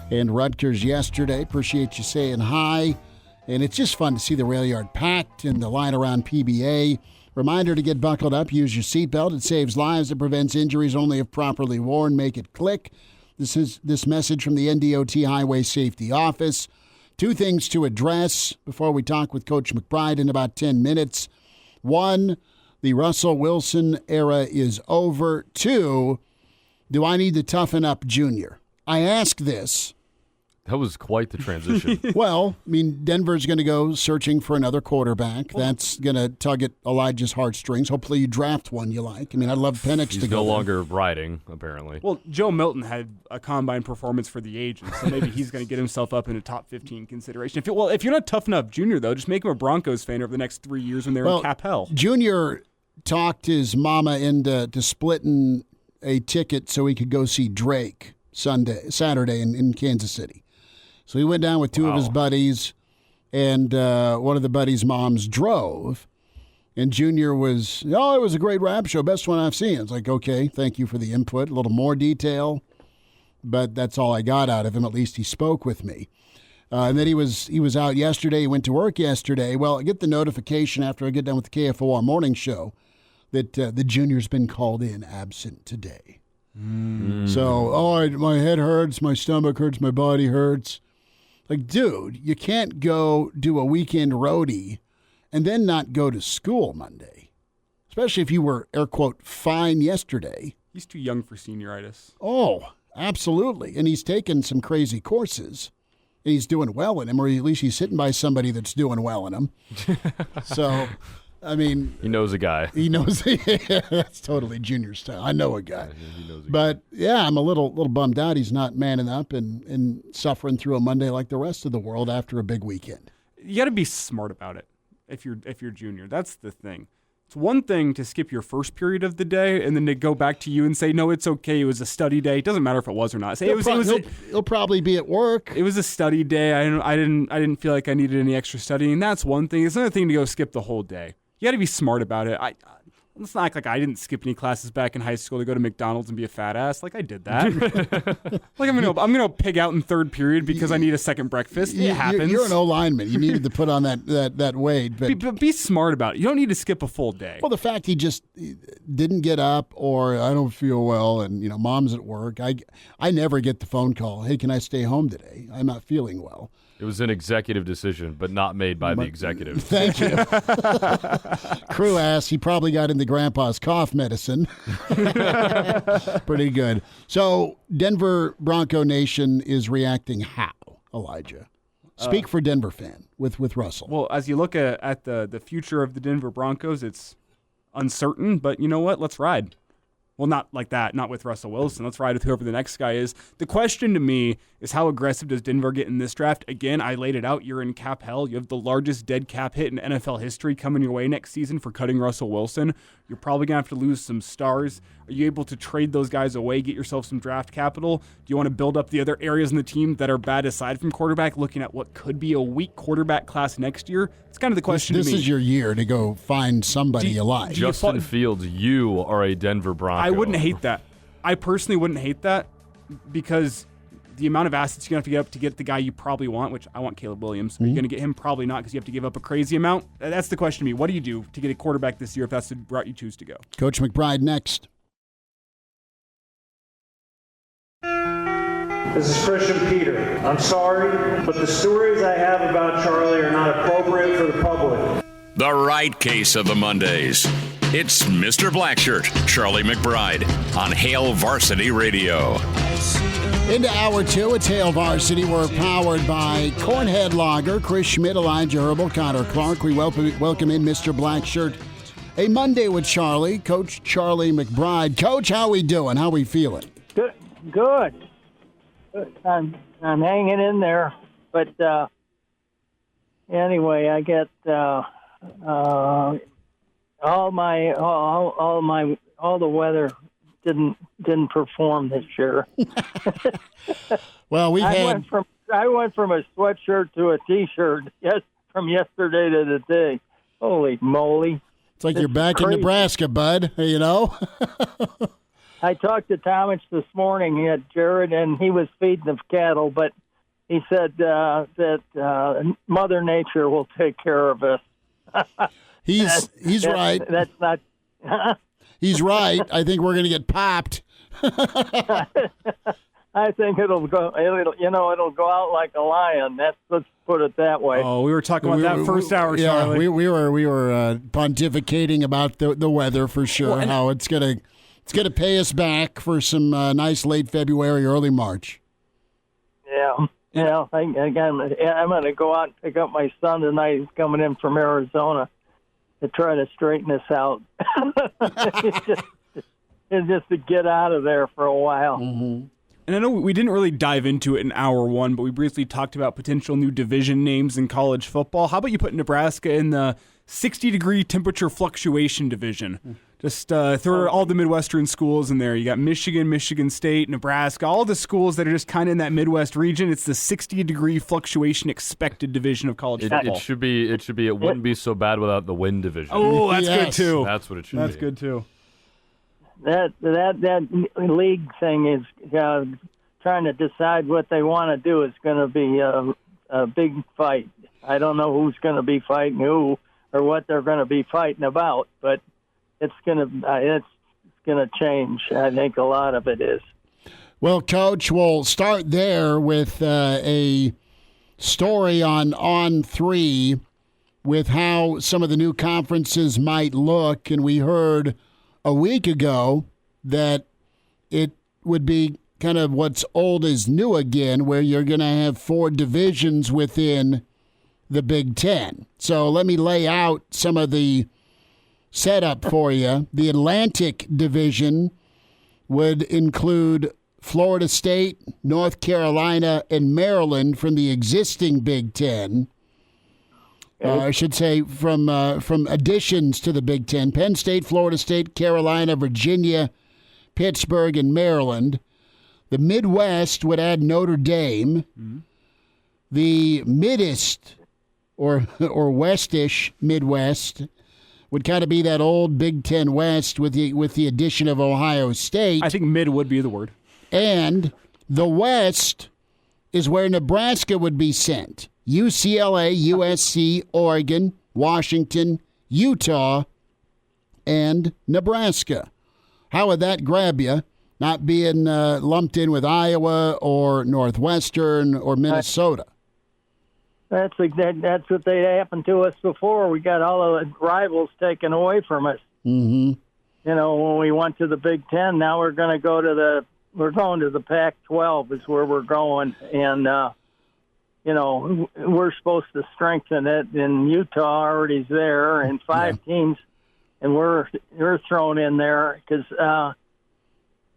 and Rutgers yesterday. Appreciate you saying hi. And it's just fun to see the rail yard packed and the line around PBA. Reminder to get buckled up. Use your seatbelt. It saves lives. It prevents injuries only if properly worn. Make it click. This is this message from the NDOT Highway Safety Office. 2 things to address before we talk with Coach McBride in about 10 minutes. 1, the Russell Wilson era is over. 2, do I need to toughen up Junior? I ask this That was quite the transition. Well, I mean, Denver's going to go searching for another quarterback. That's going to tug at Elijah's heartstrings. Hopefully you draft one you like. I mean, I'd love Penix to go. He's no longer riding, apparently. Well, Joe Milton had a combine performance for the ages, so maybe he's going to get himself up in a top 15 consideration. If you're not tough enough, Junior, though, just make him a Broncos fan over the next 3 years when they're in cap hell. Junior talked his mama into splitting a ticket so he could go see Drake Saturday in Kansas City. So he went down with two of his buddies, and one of the buddies' moms drove. And Junior was, it was a great rap show, best one I've seen. It's like, okay, thank you for the input, a little more detail, but that's all I got out of him. At least he spoke with me. And then he was out yesterday. He went to work yesterday. Well, I get the notification after I get done with the KFOR morning show that the Junior's been called in absent today. So, my head hurts, my stomach hurts, my body hurts. Like, dude, you can't go do a weekend roadie and then not go to school Monday, especially if you were, air quote, fine yesterday. He's too young for senioritis. Oh, absolutely. And he's taken some crazy courses, and he's doing well in them, or at least he's sitting by somebody that's doing well in them. So, I mean. He knows a guy. He knows. That's totally Junior style. I know a guy. He knows a guy. Yeah, I'm a little bummed out he's not manning up and suffering through a Monday like the rest of the world after a big weekend. You got to be smart about it if you're Junior. That's the thing. It's one thing to skip your first period of the day and then to go back to you and say, no, it's okay. It was a study day. It doesn't matter if it was or not. Say, he'll probably be at work. It was a study day. I didn't feel like I needed any extra studying. That's one thing. It's another thing to go skip the whole day. You got to be smart about it. Let's not act like I didn't skip any classes back in high school to go to McDonald's and be a fat ass. Like I did that. Like I'm gonna pig out in third period because I need a second breakfast. It happens. You're an O-lineman. You needed to put on that weight. But be smart about it. You don't need to skip a full day. Well, the fact he just didn't get up, or I don't feel well, and mom's at work. I never get the phone call. Hey, can I stay home today? I'm not feeling well. It was an executive decision, but not made by the executive. Thank you. Crew ass, he probably got into Grandpa's cough medicine. Pretty good. So, Denver Bronco Nation is reacting how, Elijah? Speak for Denver fan with Russell. Well, as you look at the future of the Denver Broncos, it's uncertain, but you know what? Let's ride. Well, not like that, not with Russell Wilson. Let's ride with whoever the next guy is. The question to me is how aggressive does Denver get in this draft? Again, I laid it out. You're in cap hell. You have the largest dead cap hit in NFL history coming your way next season for cutting Russell Wilson. You're probably going to have to lose some stars. Are you able to trade those guys away, get yourself some draft capital? Do you want to build up the other areas in the team that are bad aside from quarterback, looking at what could be a weak quarterback class next year? It's kind of the question to me. This is your year to go find somebody you like. Justin Fields, you are a Denver Bronco. I wouldn't hate that. I personally wouldn't hate that because the amount of assets you're going to have to get up to get the guy you probably want, which I want Caleb Williams. Are you going to get him? Probably not, because you have to give up a crazy amount. That's the question to me. What do you do to get a quarterback this year if that's the route you choose to go? Coach McBride next. This is Christian Peter. I'm sorry, but the stories I have about Charlie are not appropriate for the public. The right case of the Mondays. It's Mr. Blackshirt, Charlie McBride, on Hail Varsity Radio. Into Hour 2, it's Hail Varsity. We're powered by Cornhead Lager, Chris Schmidt, Elijah Herbel, Connor Clark. We welcome in Mr. Blackshirt. A Monday with Charlie, Coach Charlie McBride. Coach, how we doing? How we feeling? Good. I'm hanging in there, but anyway, I get all the weather didn't perform this year. Well, I went from a sweatshirt to a t-shirt from yesterday to today. Holy moly! It's like you're back in Nebraska, bud. You know. I talked to Thomas this morning. He had Jared, and he was feeding the cattle, but he said that Mother Nature will take care of us. He's right. That's not. He's right. I think we're going to get popped. I think it'll go out like a lion. Let's put it that way. Oh, we were talking about that first hour, Charlie. Yeah, we were pontificating about the weather for sure. Well, how it's gonna pay us back for some nice late February, early March. Yeah. You know, I'm going to go out and pick up my son tonight. He's coming in from Arizona to try to straighten this out. It's just to get out of there for a while. Mm-hmm. And I know we didn't really dive into it in hour one, but we briefly talked about potential new division names in college football. How about you put Nebraska in the 60-degree temperature fluctuation division? Just throw all the Midwestern schools in there. You got Michigan, Michigan State, Nebraska, all the schools that are just kind of in that Midwest region. It's the 60-degree fluctuation expected division of college football. It should be. It wouldn't be so bad without the win division. Oh, that's good too. That's what it should be. That's good too. That league thing is trying to decide what they want to do. It's going to be a big fight. I don't know who's going to be fighting who or what they're going to be fighting about, but it's going to change. I think a lot of it is. Well, Coach, we'll start there with a story on 3 with how some of the new conferences might look, and we heard a week ago that it would be kind of what's old is new again, where you're going to have 4 divisions within the Big Ten. So let me lay out some of the setup for you. The Atlantic Division would include Florida State, North Carolina, and Maryland from the existing Big Ten. I should say from additions to the Big Ten. Penn State, Florida State, Carolina, Virginia, Pittsburgh, and Maryland. The Midwest would add Notre Dame. Mm-hmm. The Middest, or Westish Midwest, would kind of be that old Big Ten West with the addition of Ohio State. I think mid would be the word. And the West is where Nebraska would be sent. UCLA, USC, Oregon, Washington, Utah, and Nebraska. How would that grab you, not being lumped in with Iowa or Northwestern or Minnesota? That's what they happened to us before. We got all the rivals taken away from us. Mm-hmm. You know, when we went to the Big Ten, now we're going to go to the Pac-12 is where we're going, and you know, we're supposed to strengthen it, and Utah already's there, and 5 teams, and we're thrown in there because,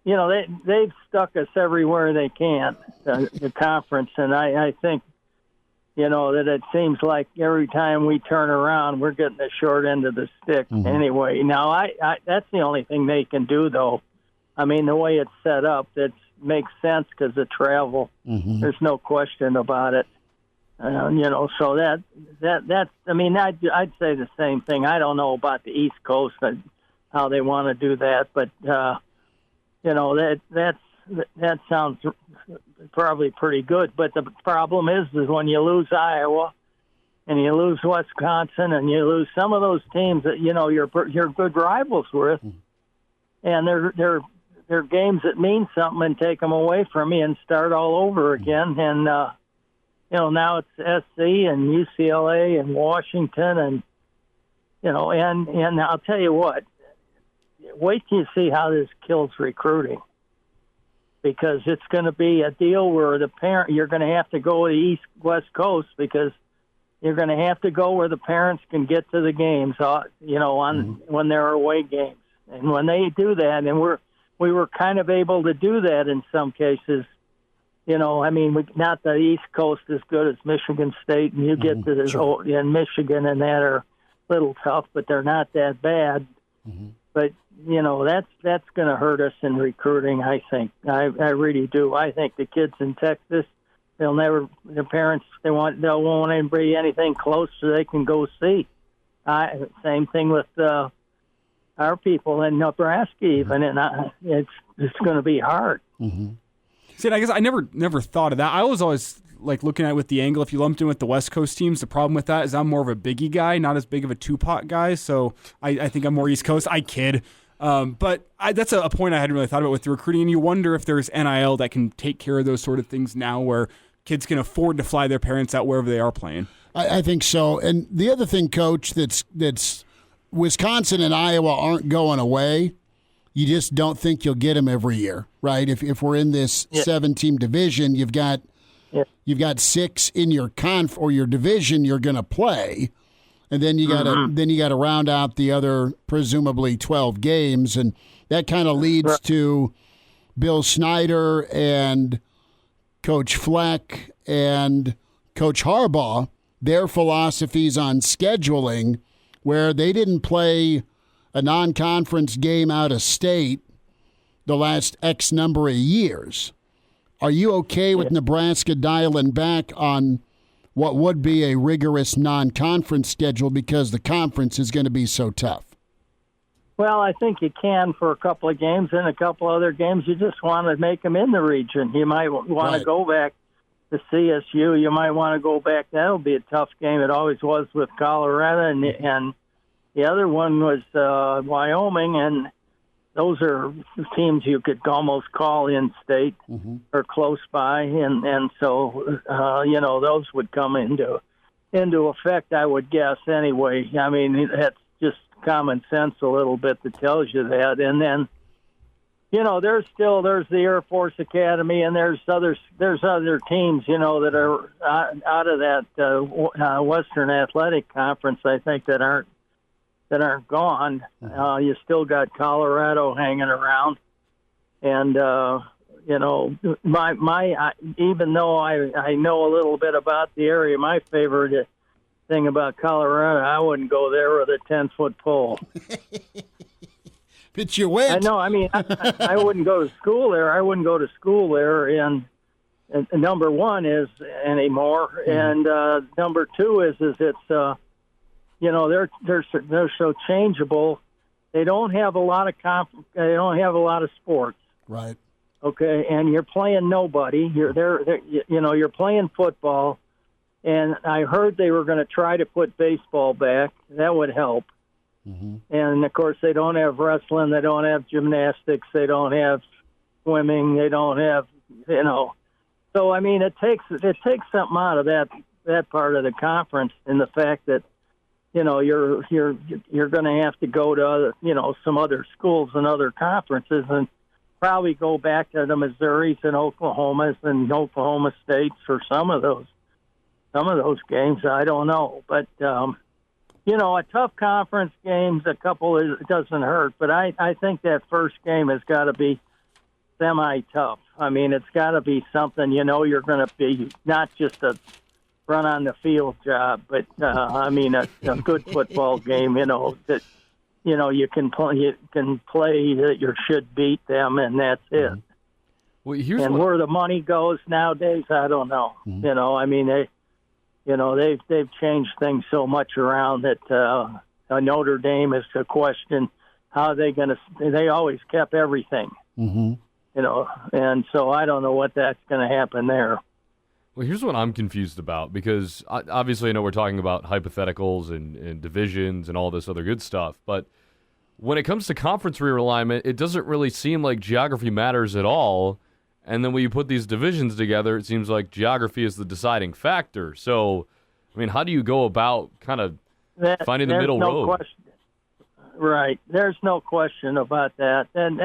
you know, they've stuck us everywhere they can, the conference, and I think, you know, that it seems like every time we turn around, we're getting the short end of the stick anyway. Now, I that's the only thing they can do, though. I mean, the way it's set up, it makes sense because of travel. Mm-hmm. There's no question about it. You know, so that's. I mean, I'd say the same thing. I don't know about the East Coast and how they want to do that, but you know, that sounds probably pretty good. But the problem is when you lose Iowa and you lose Wisconsin and you lose some of those teams that you know you're good rivals with, and they're games that mean something, and take them away from you and start all over again. And you know, now it's SC and UCLA and Washington, and you know, and I'll tell you what, wait till you see how this kills recruiting, because it's going to be a deal where you're going to have to go to the West Coast, because you're going to have to go where the parents can get to the games, you know, when there are away games, and when they do that, and we were kind of able to do that in some cases. You know, I mean, not the East Coast as good as Michigan State, and you get to this in Michigan, and that are a little tough, but they're not that bad. Mm-hmm. But you know, that's going to hurt us in recruiting. I think I really do. I think the kids in Texas, their parents they won't anybody anything close so they can go see. Same thing with our people in Nebraska, even, and it's going to be hard. Mm-hmm. See, I guess I never thought of that. I was always like looking at it with the angle, if you lumped in with the West Coast teams, the problem with that is I'm more of a Biggie guy, not as big of a Tupac guy, so I think I'm more East Coast. I kid. But that's a point I hadn't really thought about with the recruiting, and you wonder if there's NIL that can take care of those sort of things now where kids can afford to fly their parents out wherever they are playing. I think so. And the other thing, Coach, that's Wisconsin and Iowa aren't going away. You just don't think you'll get them every year, right? If we're in this 7-team division, you've got you've got 6 in your or your division you're going to play, and then you got to round out the other presumably 12 games, and that kind of leads to Bill Snyder and Coach Fleck and Coach Harbaugh, their philosophies on scheduling, where they didn't play a non-conference game out of state the last X number of years. Are you okay with Nebraska dialing back on what would be a rigorous non-conference schedule because the conference is going to be so tough? Well, I think you can for a couple of games, and a couple other games you just want to make them in the region. You might want to go back to CSU. You might want to go back. That'll be a tough game. It always was with Colorado, and the other one was Wyoming, and those are teams you could almost call in-state or close by, and so those would come into effect, I would guess. Anyway, I mean that's just common sense a little bit that tells you that, and then there's the Air Force Academy, and there's other teams that are out of that Western Athletic Conference. I think that aren't gone. You still got Colorado hanging around, and even though I know a little bit about the area, my favorite thing about Colorado, I wouldn't go there with a 10-foot pole. But you went. I know. I mean, I wouldn't go to school there. And number one is anymore, and number two is it's they're so changeable. They don't have a lot of they don't have a lot of sports. Right. Okay, and you're playing nobody. You're playing football, and I heard they were going to try to put baseball back. That would help. And of course, they don't have wrestling. They don't have gymnastics. They don't have swimming. They don't have So I mean, it takes something out of that part of the conference, in the fact that you're going to have to go to some other schools and other conferences, and probably go back to the Missouris and Oklahomas and Oklahoma States for some of those games. I don't know, but a tough conference games, a couple, it doesn't hurt. But I think that first game has got to be semi-tough. I mean, it's got to be something, you're going to be not just a run on the field job, but a good football game, that you can play that you should beat them, and that's it. Well, where the money goes nowadays, I don't know. I mean, they've changed things so much around that Notre Dame is a question. How are they going to? They always kept everything. And so I don't know what that's going to happen there. Well, here's what I'm confused about, because obviously I know we're talking about hypotheticals and divisions and all this other good stuff, but when it comes to conference realignment, it doesn't really seem like geography matters at all. And then when you put these divisions together, it seems like geography is the deciding factor. So, I mean, how do you go about kind of finding the middle road? Question. Right. There's no question about that. And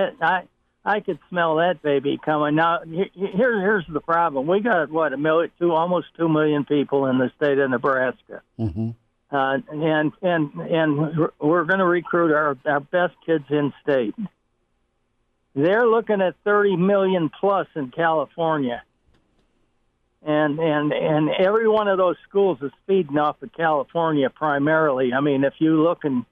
I could smell that baby coming. Now, here's the problem. We got, almost 2 million people in the state of Nebraska. And we're going to recruit our best kids in state. They're looking at 30 million plus in California. And every one of those schools is feeding off of California primarily. I mean, if you look and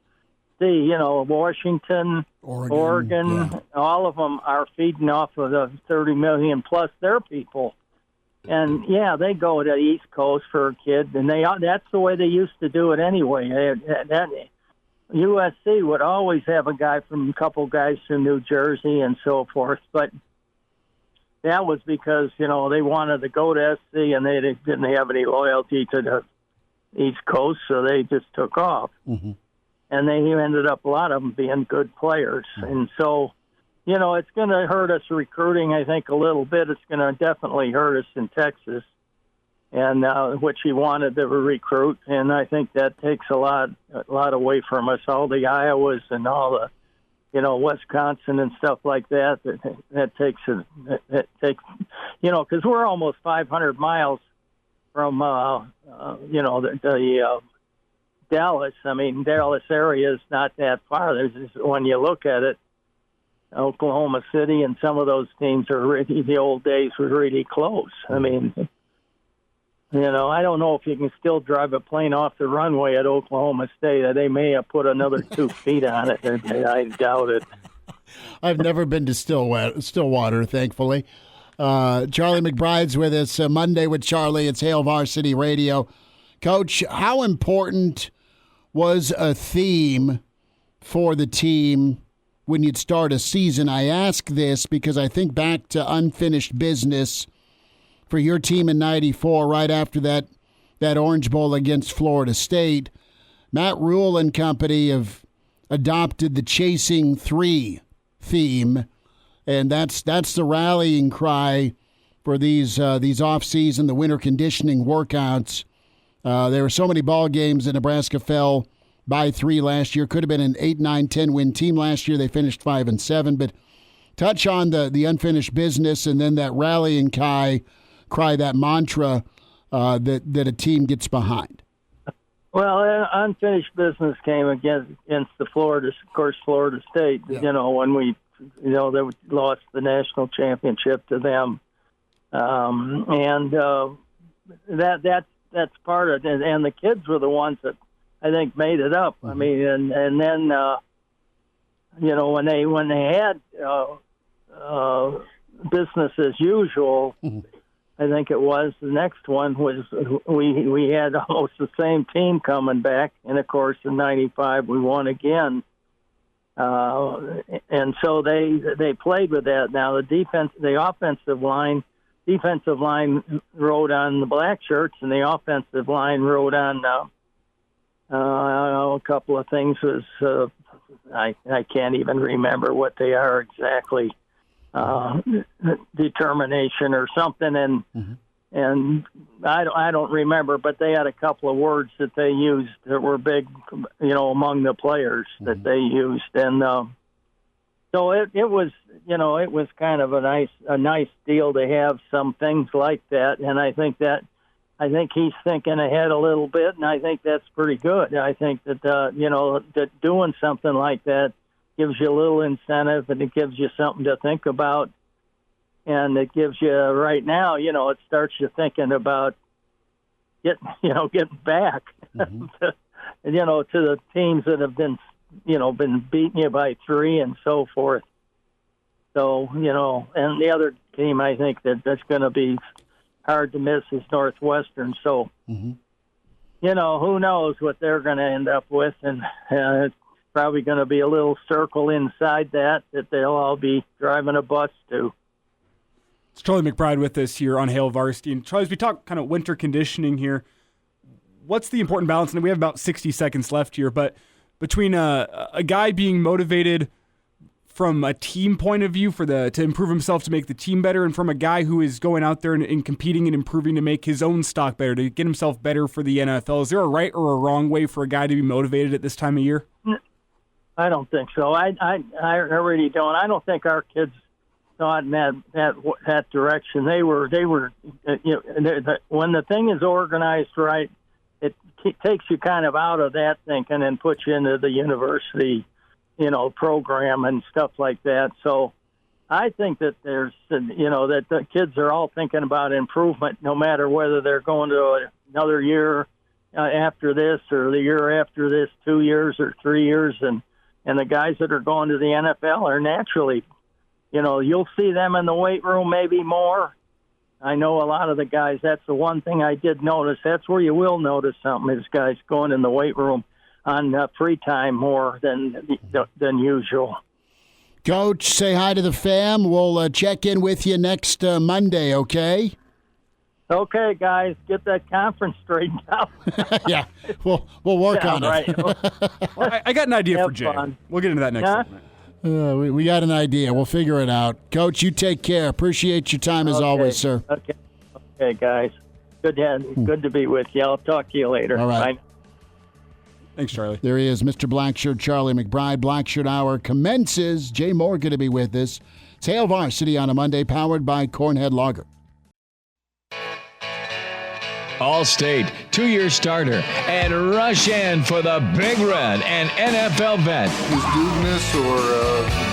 see, Washington, Oregon, all of them are feeding off of the 30 million plus their people. And yeah, they go to the East Coast for a kid, and that's the way they used to do it anyway. USC would always have a couple guys from New Jersey and so forth, but that was because they wanted to go to SC, and they didn't have any loyalty to the East Coast, so they just took off. And they ended up, a lot of them being good players. And so, it's going to hurt us recruiting, I think, a little bit. It's going to definitely hurt us in Texas, and which he wanted to recruit. And I think that takes a lot away from us, all the Iowas and all Wisconsin and stuff like that. That takes, because we're almost 500 miles from, the Dallas. I mean, Dallas area is not that far. When you look at it, Oklahoma City and some of those teams the old days were really close. I mean, I don't know if you can still drive a plane off the runway at Oklahoma State. They may have put another 2 feet on it. I doubt it. I've never been to Stillwater, thankfully. Charlie McBride's with us Monday with Charlie. It's Hail Varsity Radio. Coach, how important was a theme for the team when you'd start a season? I ask this because I think back to unfinished business for your team in '94, right after that Orange Bowl against Florida State. Matt Rule and company have adopted the Chasing 3 theme, and that's the rallying cry for these off-season, the winter conditioning workouts. There were so many ball games that Nebraska fell by 3 last year. Could have been an 8, 9, 10 win team last year. They finished 5-7. But touch on the unfinished business and then that rallying cry, that mantra that a team gets behind. Well, unfinished business came against the Florida State. Yeah. When we, they lost the national championship to them, that's part of it. And the kids were the ones that I think made it up. I mean, and then when they had business as usual. I think it was. The next one was we had almost the same team coming back, and of course in '95 we won again, and so they played with that. Now the offensive line rode on the black shirts, and the offensive line rode on a couple of things. Was I can't even remember what they are exactly. Determination or something, and I don't remember, but they had a couple of words that they used that were big, among the players that they used, and so it was kind of a nice deal to have some things like that, and I think he's thinking ahead a little bit, and I think that's pretty good. I think that that doing something like that gives you a little incentive, and it gives you something to think about, and it gives you right now, it starts you thinking about getting back, to the teams that have been beating you by 3 and so forth. So, and the other team I think that's going to be hard to miss is Northwestern. So, who knows what they're going to end up with, and it's probably going to be a little circle inside that they'll all be driving a bus to. It's Charlie McBride with us here on Hail Varsity. And Charlie, as we talk kind of winter conditioning here, what's the important balance? And we have about 60 seconds left here, but between a guy being motivated from a team point of view to improve himself to make the team better, and from a guy who is going out there and competing and improving to make his own stock better, to get himself better for the NFL, is there a right or a wrong way for a guy to be motivated at this time of year? I don't think so. I really don't. I don't think our kids thought in that direction. They were when the thing is organized right, it takes you kind of out of that thinking and puts you into the university, program and stuff like that. So I think that there's, that the kids are all thinking about improvement, no matter whether they're going to another year after this or the year after this, 2 years or 3 years, and the guys that are going to the NFL are naturally, you'll see them in the weight room maybe more. I know a lot of the guys, that's the one thing I did notice. That's where you will notice something, is guys going in the weight room on free time more than usual. Coach, say hi to the fam. We'll check in with you next Monday, okay? Okay, guys, get that conference straightened out. Yeah, we'll work on it. Right. Well, I got an idea for Jay. Fun. We'll get into that next time. We got an idea. We'll figure it out. Coach, you take care. Appreciate your time as always, sir. Okay, guys. Good to be with you. I'll talk to you later. All right. Bye. Thanks, Charlie. There he is, Mr. Blackshirt, Charlie McBride. Blackshirt Hour commences. Jay Moore going to be with us. It's Hail Varsity on a Monday, powered by Cornhead Lager. All-State, 2-year starter, and rush in for the Big Red and NFL vet. Is Dudeness or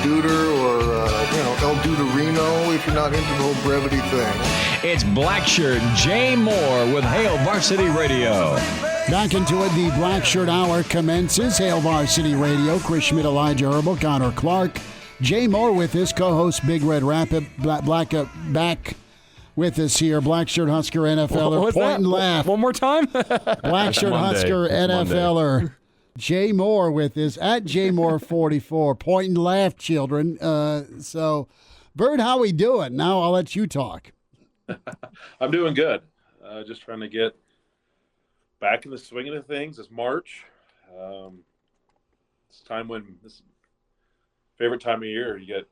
Duder or, El Duderino if you're not into the whole brevity thing. It's Blackshirt Jay Moore with Hail Varsity Radio. Back into it, the Blackshirt Hour commences. Hail Varsity Radio. Chris Schmidt, Elijah Herbel, Connor Clark. Jay Moore with his co-host Big Red Rapid. Black back with us here. Blackshirt Husker NFLer. What's Point that? and laugh. One more time? Blackshirt Husker NFLer. Jay Moore with us at JMoore44. Point and laugh, children. So, Bird, how we doing? Now I'll let you talk. I'm doing good. Just trying to get back in the swing of things. It's March. It's time when this favorite time of year. You get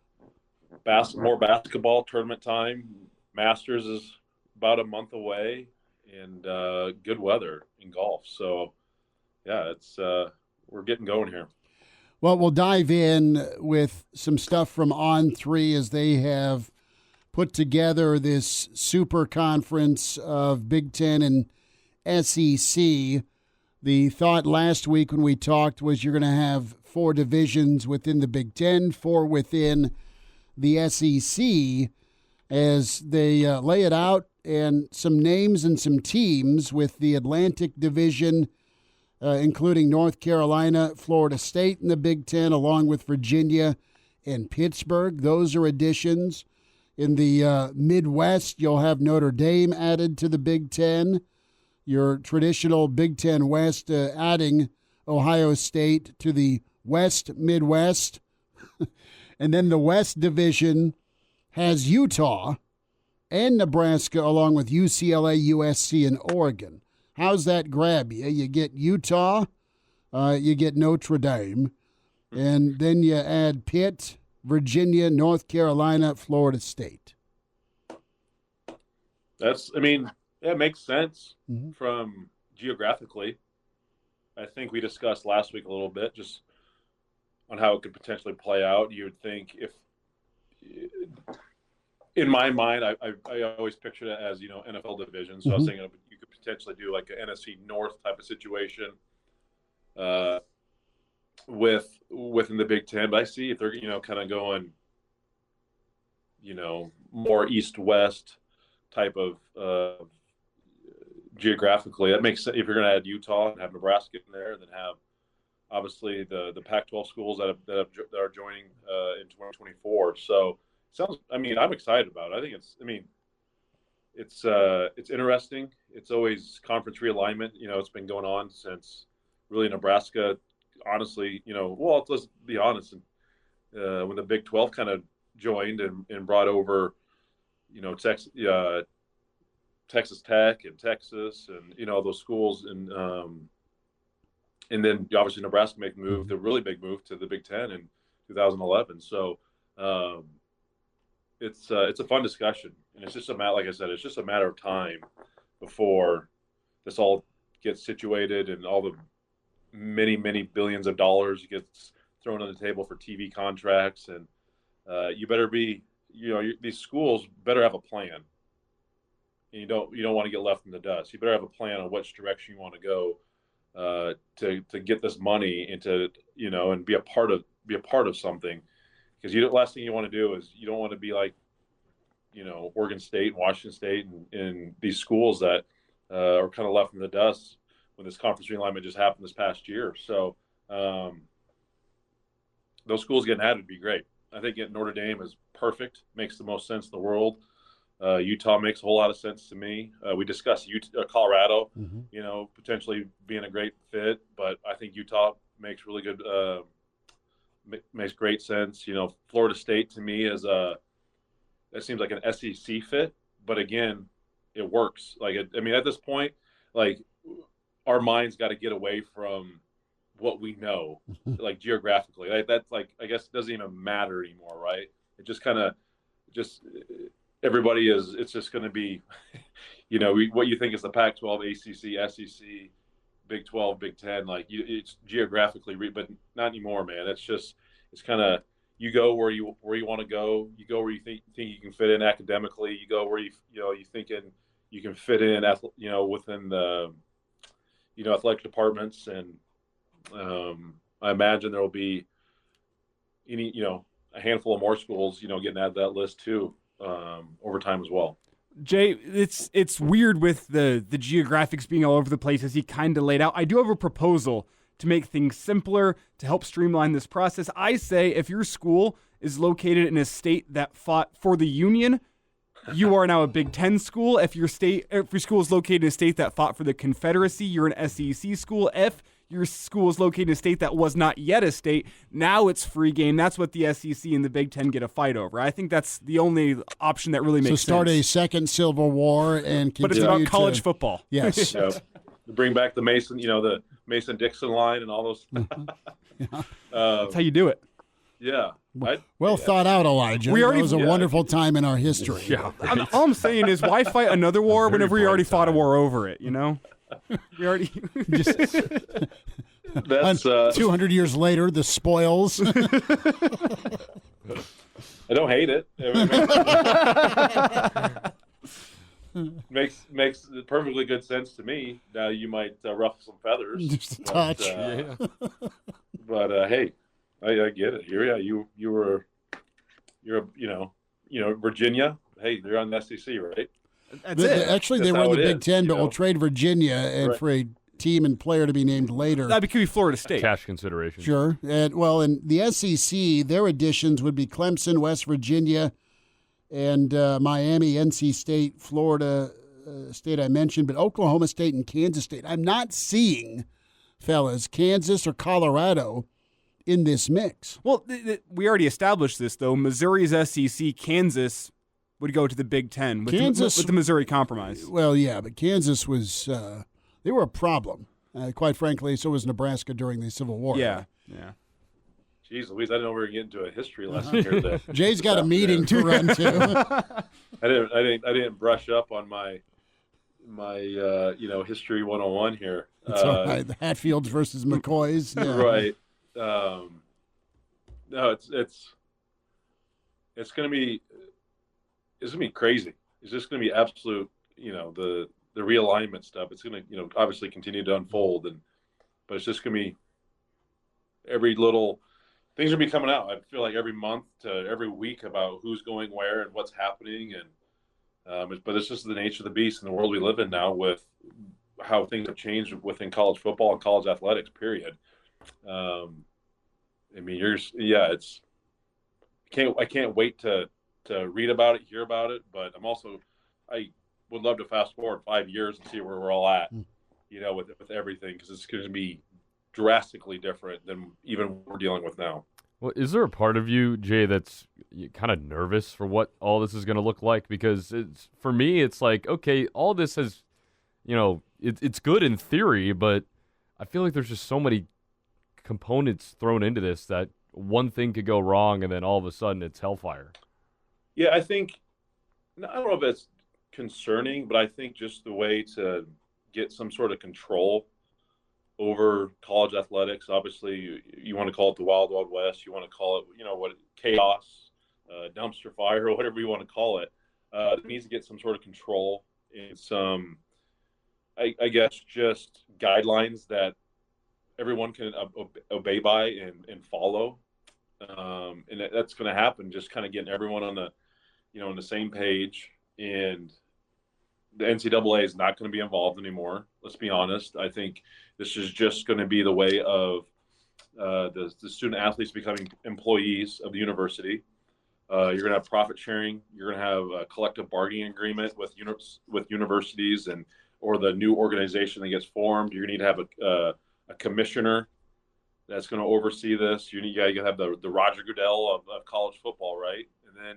more basketball tournament time. Masters is about a month away, and good weather in golf. So, yeah, it's we're getting going here. Well, we'll dive in with some stuff from On3 as they have put together this super conference of Big Ten and SEC. The thought last week when we talked was you're going to have 4 divisions within the Big Ten, 4 within the SEC, as they lay it out, and some names and some teams with the Atlantic Division, including North Carolina, Florida State in the Big Ten, along with Virginia and Pittsburgh. Those are additions. In the Midwest, you'll have Notre Dame added to the Big Ten. Your traditional Big Ten West adding Ohio State to the West Midwest. And then the West Division has Utah and Nebraska, along with UCLA, USC, and Oregon. How's that grab you? You get Utah, you get Notre Dame, and then you add Pitt, Virginia, North Carolina, Florida State. That makes sense from geographically. I think we discussed last week a little bit just on how it could potentially play out. You would think if, in my mind, I always pictured it as, NFL division. So I was thinking you could potentially do like an NFC North type of situation within the Big Ten. But I see if they're, kind of going, more East-West type of geographically, that makes sense. If you're going to add Utah and have Nebraska in there, and then have obviously the Pac-12 schools that are joining in 2024. So I'm excited about it. I think it's interesting. It's always conference realignment. It's been going on since really Nebraska. Honestly, let's be honest. When the Big 12 kind of joined and brought over, Texas Tech and Texas and those schools, and then obviously Nebraska make the really big move to the Big Ten in 2011. So it's a fun discussion, and it's just like I said, it's just a matter of time before this all gets situated and all the many, many billions of dollars gets thrown on the table for TV contracts, and you better be, these schools better have a plan. And you don't want to get left in the dust. You better have a plan on which direction you want to go to get this money into, and be a part of something. Because the last thing you want to do is you don't want to be like, Oregon State and Washington State and these schools that are kind of left in the dust when this conference realignment just happened this past year. So those schools getting added would be great. I think getting Notre Dame is perfect, makes the most sense in the world. Utah makes a whole lot of sense to me. We discussed Colorado, potentially being a great fit, but I think Utah makes really good, makes great sense. Florida State to me that seems like an SEC fit, but again, it works. At this point, our mind's got to get away from what we know, geographically. That's I guess it doesn't even matter anymore, right? It just kind of everybody is. It's just going to be, what you think is the Pac-12, ACC, SEC, Big 12, Big 10, like it's geographically, but not anymore, man. It's kind of, you go where you want to go. You go where you think you can fit in academically. You go where you thinking you can fit in, within the, athletic departments. And I imagine there will be a handful of more schools, getting added to that list too, over time as well. Jay, it's weird with the geographics being all over the place, as he kind of laid out. I do have a proposal to make things simpler, to help streamline this process. I say if your school is located in a state that fought for the Union, you are now a Big Ten school. If your school is located in a state that fought for the Confederacy, you're an SEC school. If your school is located in a state that was not yet a state, now it's free game. That's what the SEC and the Big Ten get a fight over. I think that's the only option that really makes sense. So start a second Civil War and continue. But it's about college football. Yes. Yeah. Bring back the Mason, the Mason-Dixon line and all those. That's how you do it. Yeah. Well thought out, Elijah. That was a wonderful time in our history. Yeah. All I'm saying is, why fight another war whenever we already fought a war over it, We already That's 200 years later, the spoils. I don't hate it. Makes perfectly good sense to me. Now you might ruffle some feathers, just a touch. But hey, I get it. You're Virginia. Hey, they're on the SEC, right? That's it. Actually, That's they were in the Big is, Ten, but we'll trade Virginia and for a team and player to be named later. That could be Florida State. Cash consideration. Sure. And the SEC, their additions would be Clemson, West Virginia, and Miami, NC State, Florida State I mentioned, but Oklahoma State and Kansas State. I'm not seeing, fellas, Kansas or Colorado in this mix. Well, we already established this, though. Missouri's SEC, Kansas would go to the Big Ten with the Missouri Compromise. Well, yeah, but Kansas was they were a problem. Quite frankly, so was Nebraska during the Civil War. Yeah. Jeez Louise, I didn't know we were getting into a history lesson here today. Jay's got a meeting to run to. I didn't brush up on my history 101 here. It's all right. The Hatfields versus McCoys. Yeah. Right. No, it's gonna be crazy. It's just gonna be absolute. The realignment stuff. It's gonna obviously continue to unfold, but it's just gonna be every little. Things are be coming out. I feel like every month to every week about who's going where and what's happening, but it's just the nature of the beast in the world we live in now, with how things have changed within college football and college athletics. Period. I can't wait to read about it, hear about it, but I would love to fast forward 5 years and see where we're all at, with everything, because it's going to be drastically different than even what we're dealing with now. Well, is there a part of you, Jay, that's kind of nervous for what all this is going to look like? Because for me, it's like, okay, all this has, it's good in theory, but I feel like there's just so many components thrown into this that one thing could go wrong and then all of a sudden it's hellfire. Yeah, I don't know if it's concerning, but I think just the way to get some sort of control over college athletics. Obviously, you want to call it the Wild Wild West. You want to call it, chaos, dumpster fire, or whatever you want to call it. It needs to get some sort of control and some, I guess, just guidelines that everyone can obey by and follow. And that's going to happen. Just kind of getting everyone on the same page. And the NCAA is not going to be involved anymore. Let's be honest. I think this is just going to be the way of the student athletes becoming employees of the university. You're going to have profit sharing. You're going to have a collective bargaining agreement with universities or the new organization that gets formed. You're going to need to have a commissioner that's going to oversee this. You have the Roger Goodell of college football, right? And then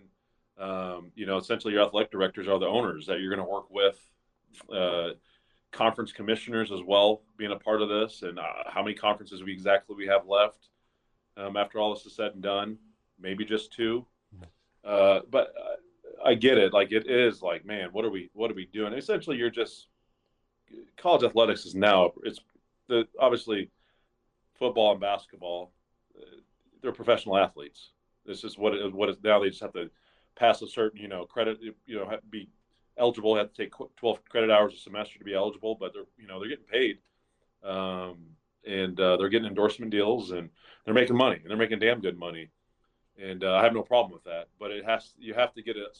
essentially your athletic directors are the owners that you're going to work with, conference commissioners as well, being a part of this, and how many conferences we have left after all this is said and done, maybe just 2. But I get it. Like, it is like, man, what are we doing? Essentially, college athletics is now, obviously football and basketball, they're professional athletes. This is what it is now. They just have to pass a certain, credit, have to be eligible, have to take 12 credit hours a semester to be eligible, but they're getting paid. And they're getting endorsement deals, and they're making money, and they're making damn good money. And I have no problem with that, but you have to get it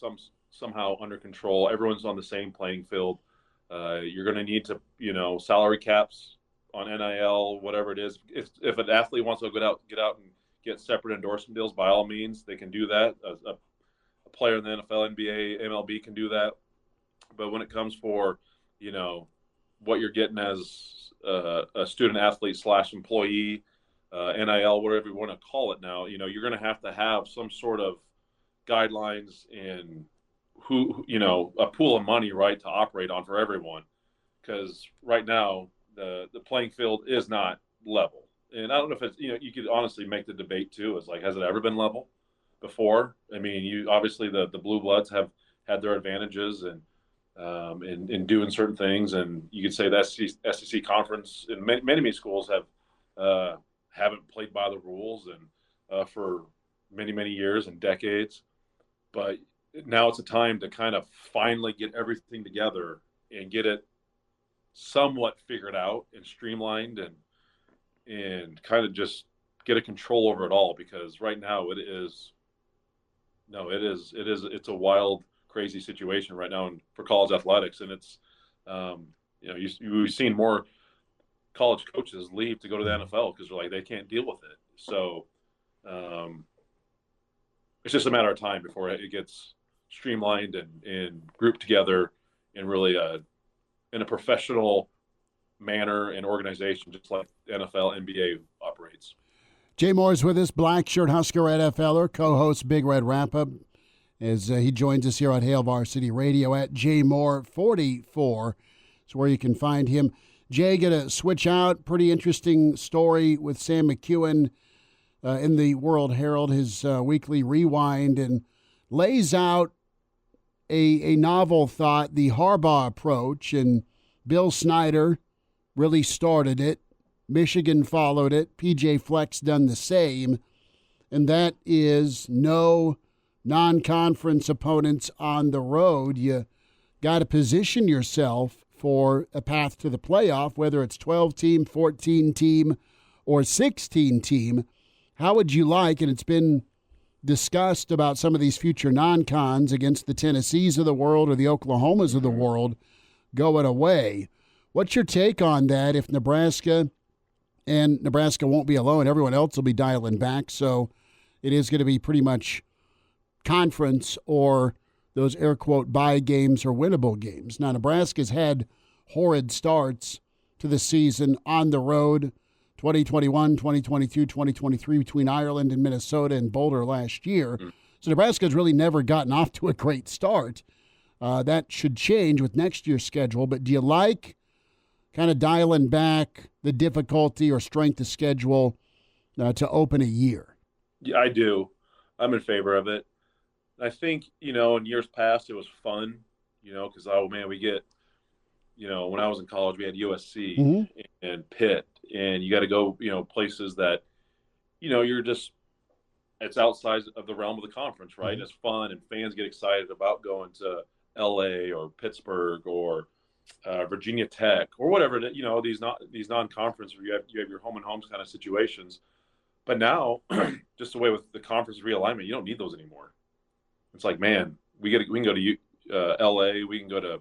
somehow under control. Everyone's on the same playing field. You're going to need to, salary caps on NIL, whatever it is. If an athlete wants to get out and get separate endorsement deals, by all means, they can do that. A player in the NFL, NBA, MLB can do that. But when it comes for, what you're getting as a student athlete / employee, NIL, whatever you want to call it now, you're going to have some sort of guidelines and a pool of money, right, to operate on for everyone. Because right now the playing field is not level. And I don't know if it's, you could honestly make the debate too. It's like, has it ever been level before? I mean, obviously the blue bloods have had their advantages and in doing certain things. And you could say the SEC conference and many schools haven't played by the rules and for many years and decades. But now it's a time to kind of finally get everything together and get it somewhat figured out and streamlined and kind of just get a control over it all, because right now it's a wild, crazy situation right now for college athletics. And it's, we've seen more college coaches leave to go to the NFL because they're like, they can't deal with it. So it's just a matter of time before it gets streamlined and grouped together and really in a professional manner and organization, just like the NFL, NBA operates. Jay Moore's with us, Black Shirt Husker NFLer, co-host Big Red Wrap-Up, as he joins us here on Hail Varsity Radio at JMoore44. It's where you can find him. Jay, going to switch out. Pretty interesting story with Sam McEwen in the World Herald, his weekly rewind, and lays out a novel thought, the Harbaugh approach, and Bill Snyder really started it. Michigan followed it. PJ Fleck's done the same, and that is no non-conference opponents on the road. You got to position yourself for a path to the playoff, whether it's 12-team, 14-team, or 16-team. How would you like, and it's been discussed about some of these future non-cons against the Tennessees of the world or the Oklahomas of the world going away. What's your take on that if Nebraska won't be alone, everyone else will be dialing back, so it is going to be pretty much conference or those air quote bye games or winnable games. Now, Nebraska's had horrid starts to the season on the road, 2021, 2022, 2023 between Ireland and Minnesota and Boulder last year. So Nebraska's really never gotten off to a great start. That should change with next year's schedule. But do you like kind of dialing back the difficulty or strength of schedule to open a year? Yeah, I do. I'm in favor of it. I think, in years past it was fun, because, we get, when I was in college, we had USC and Pitt, and you got to go, places that, it's outside of the realm of the conference, right? And it's fun, and fans get excited about going to LA or Pittsburgh or Virginia Tech or whatever, these non-conference where you have your home and homes kind of situations. But now, just the way with the conference realignment, you don't need those anymore. It's like, man, we can go to LA, we can go to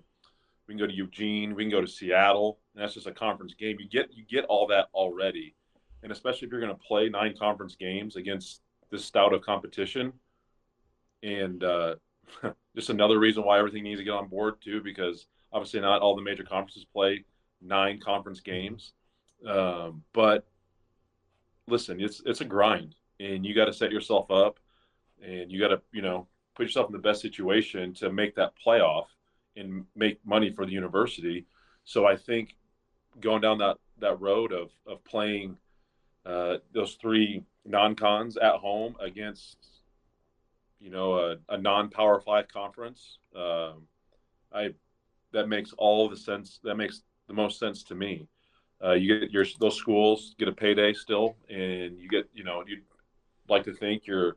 Eugene, we can go to Seattle, and that's just a conference game. You get all that already, and especially if you're going to play 9 conference games against this stout of competition, and just another reason why everything needs to get on board too, because obviously not all the major conferences play 9 conference games, but listen, it's a grind, and you got to set yourself up, and you got to put yourself in the best situation to make that playoff and make money for the university. So I think going down that road of playing those 3 non-cons at home against a non-Power 5 conference, that makes all the sense. That makes the most sense to me. You get those schools get a payday still, and you get, you'd like to think you're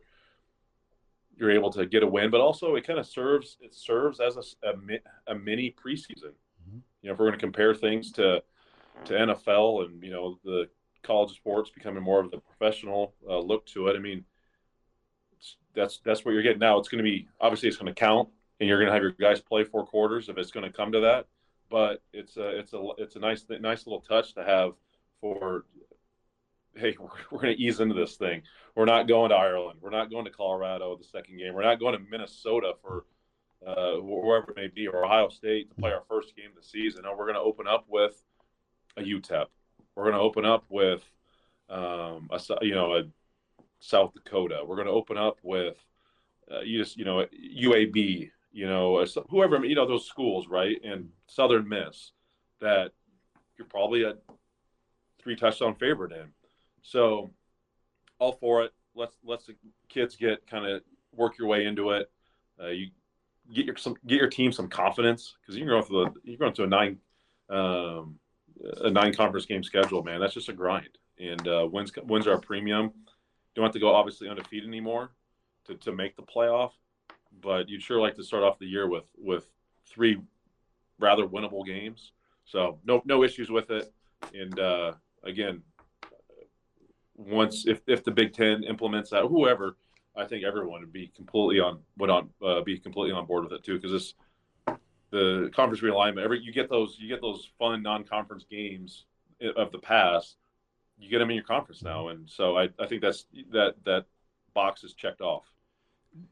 able to get a win, but also it kind of serves as a mini preseason. If we're going to compare things to NFL and the college sports becoming more of the professional look to it, I mean, that's what you're getting now. It's going to be, obviously it's going to count, and you're going to have your guys play 4 quarters if it's going to come to that. But it's a nice little touch to have for, hey, we're going to ease into this thing. We're not going to Ireland. We're not going to Colorado the second game. We're not going to Minnesota for wherever it may be, or Ohio State to play our first game of the season. No, we're going to open up with a UTEP. We're going to open up with a South Dakota. We're going to open up with UAB. Whoever, those schools, right? And Southern Miss that you're probably a 3 touchdown favorite in. So all for it. Let's the kids get kind of work your way into it. You get your team some confidence, because you're going through a 9 conference game schedule, man. That's just a grind. And wins are a premium. You don't have to go obviously undefeated anymore to make the playoff, but you'd sure like to start off the year with 3 rather winnable games. So no issues with it. And again, if the Big Ten implements that, whoever, I think everyone would be completely on board with it too, because the conference realignment. You get those fun non-conference games of the past. You get them in your conference now, and so I think that box is checked off.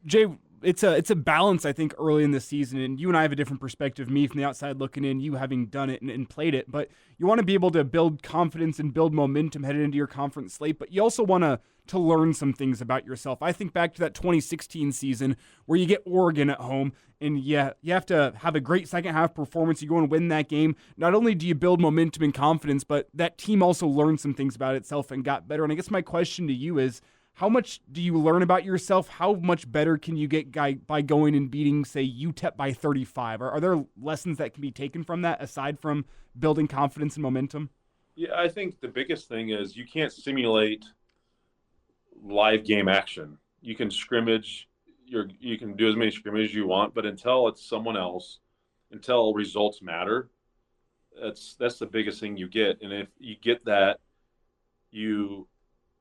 Jay, it's a balance, I think, early in the season, and you and I have a different perspective, me from the outside looking in, you having done it and played it, but you want to be able to build confidence and build momentum headed into your conference slate, but you also want to learn some things about yourself. I think back to that 2016 season where you get Oregon at home, and you have to have a great second half performance. You go and win that game. Not only do you build momentum and confidence, but that team also learned some things about itself and got better. And I guess my question to you is, how much do you learn about yourself? How much better can you get by going and beating, say, UTEP by 35? Are there lessons that can be taken from that aside from building confidence and momentum? Yeah, I think the biggest thing is you can't simulate live game action. You can scrimmage, you can do as many scrimmages as you want, but until it's someone else, until results matter, that's the biggest thing you get. And if you get that, you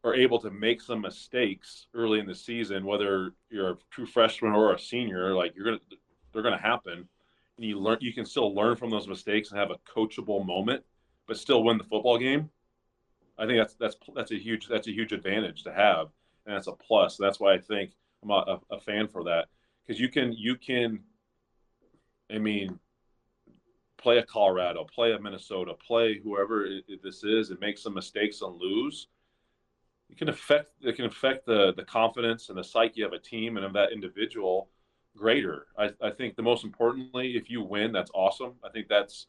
are able to make some mistakes early in the season, whether you're a true freshman or a senior, like they're gonna happen, and you can still learn from those mistakes and have a coachable moment, but still win the football game. I think that's a huge advantage to have, and that's a plus. That's why I think I'm a fan for that, because you can, I mean, play a Colorado, play a Minnesota, play whoever this is, and make some mistakes and lose. It can affect the confidence and the psyche of a team and of that individual greater. I think the most importantly, if you win, that's awesome. I think that's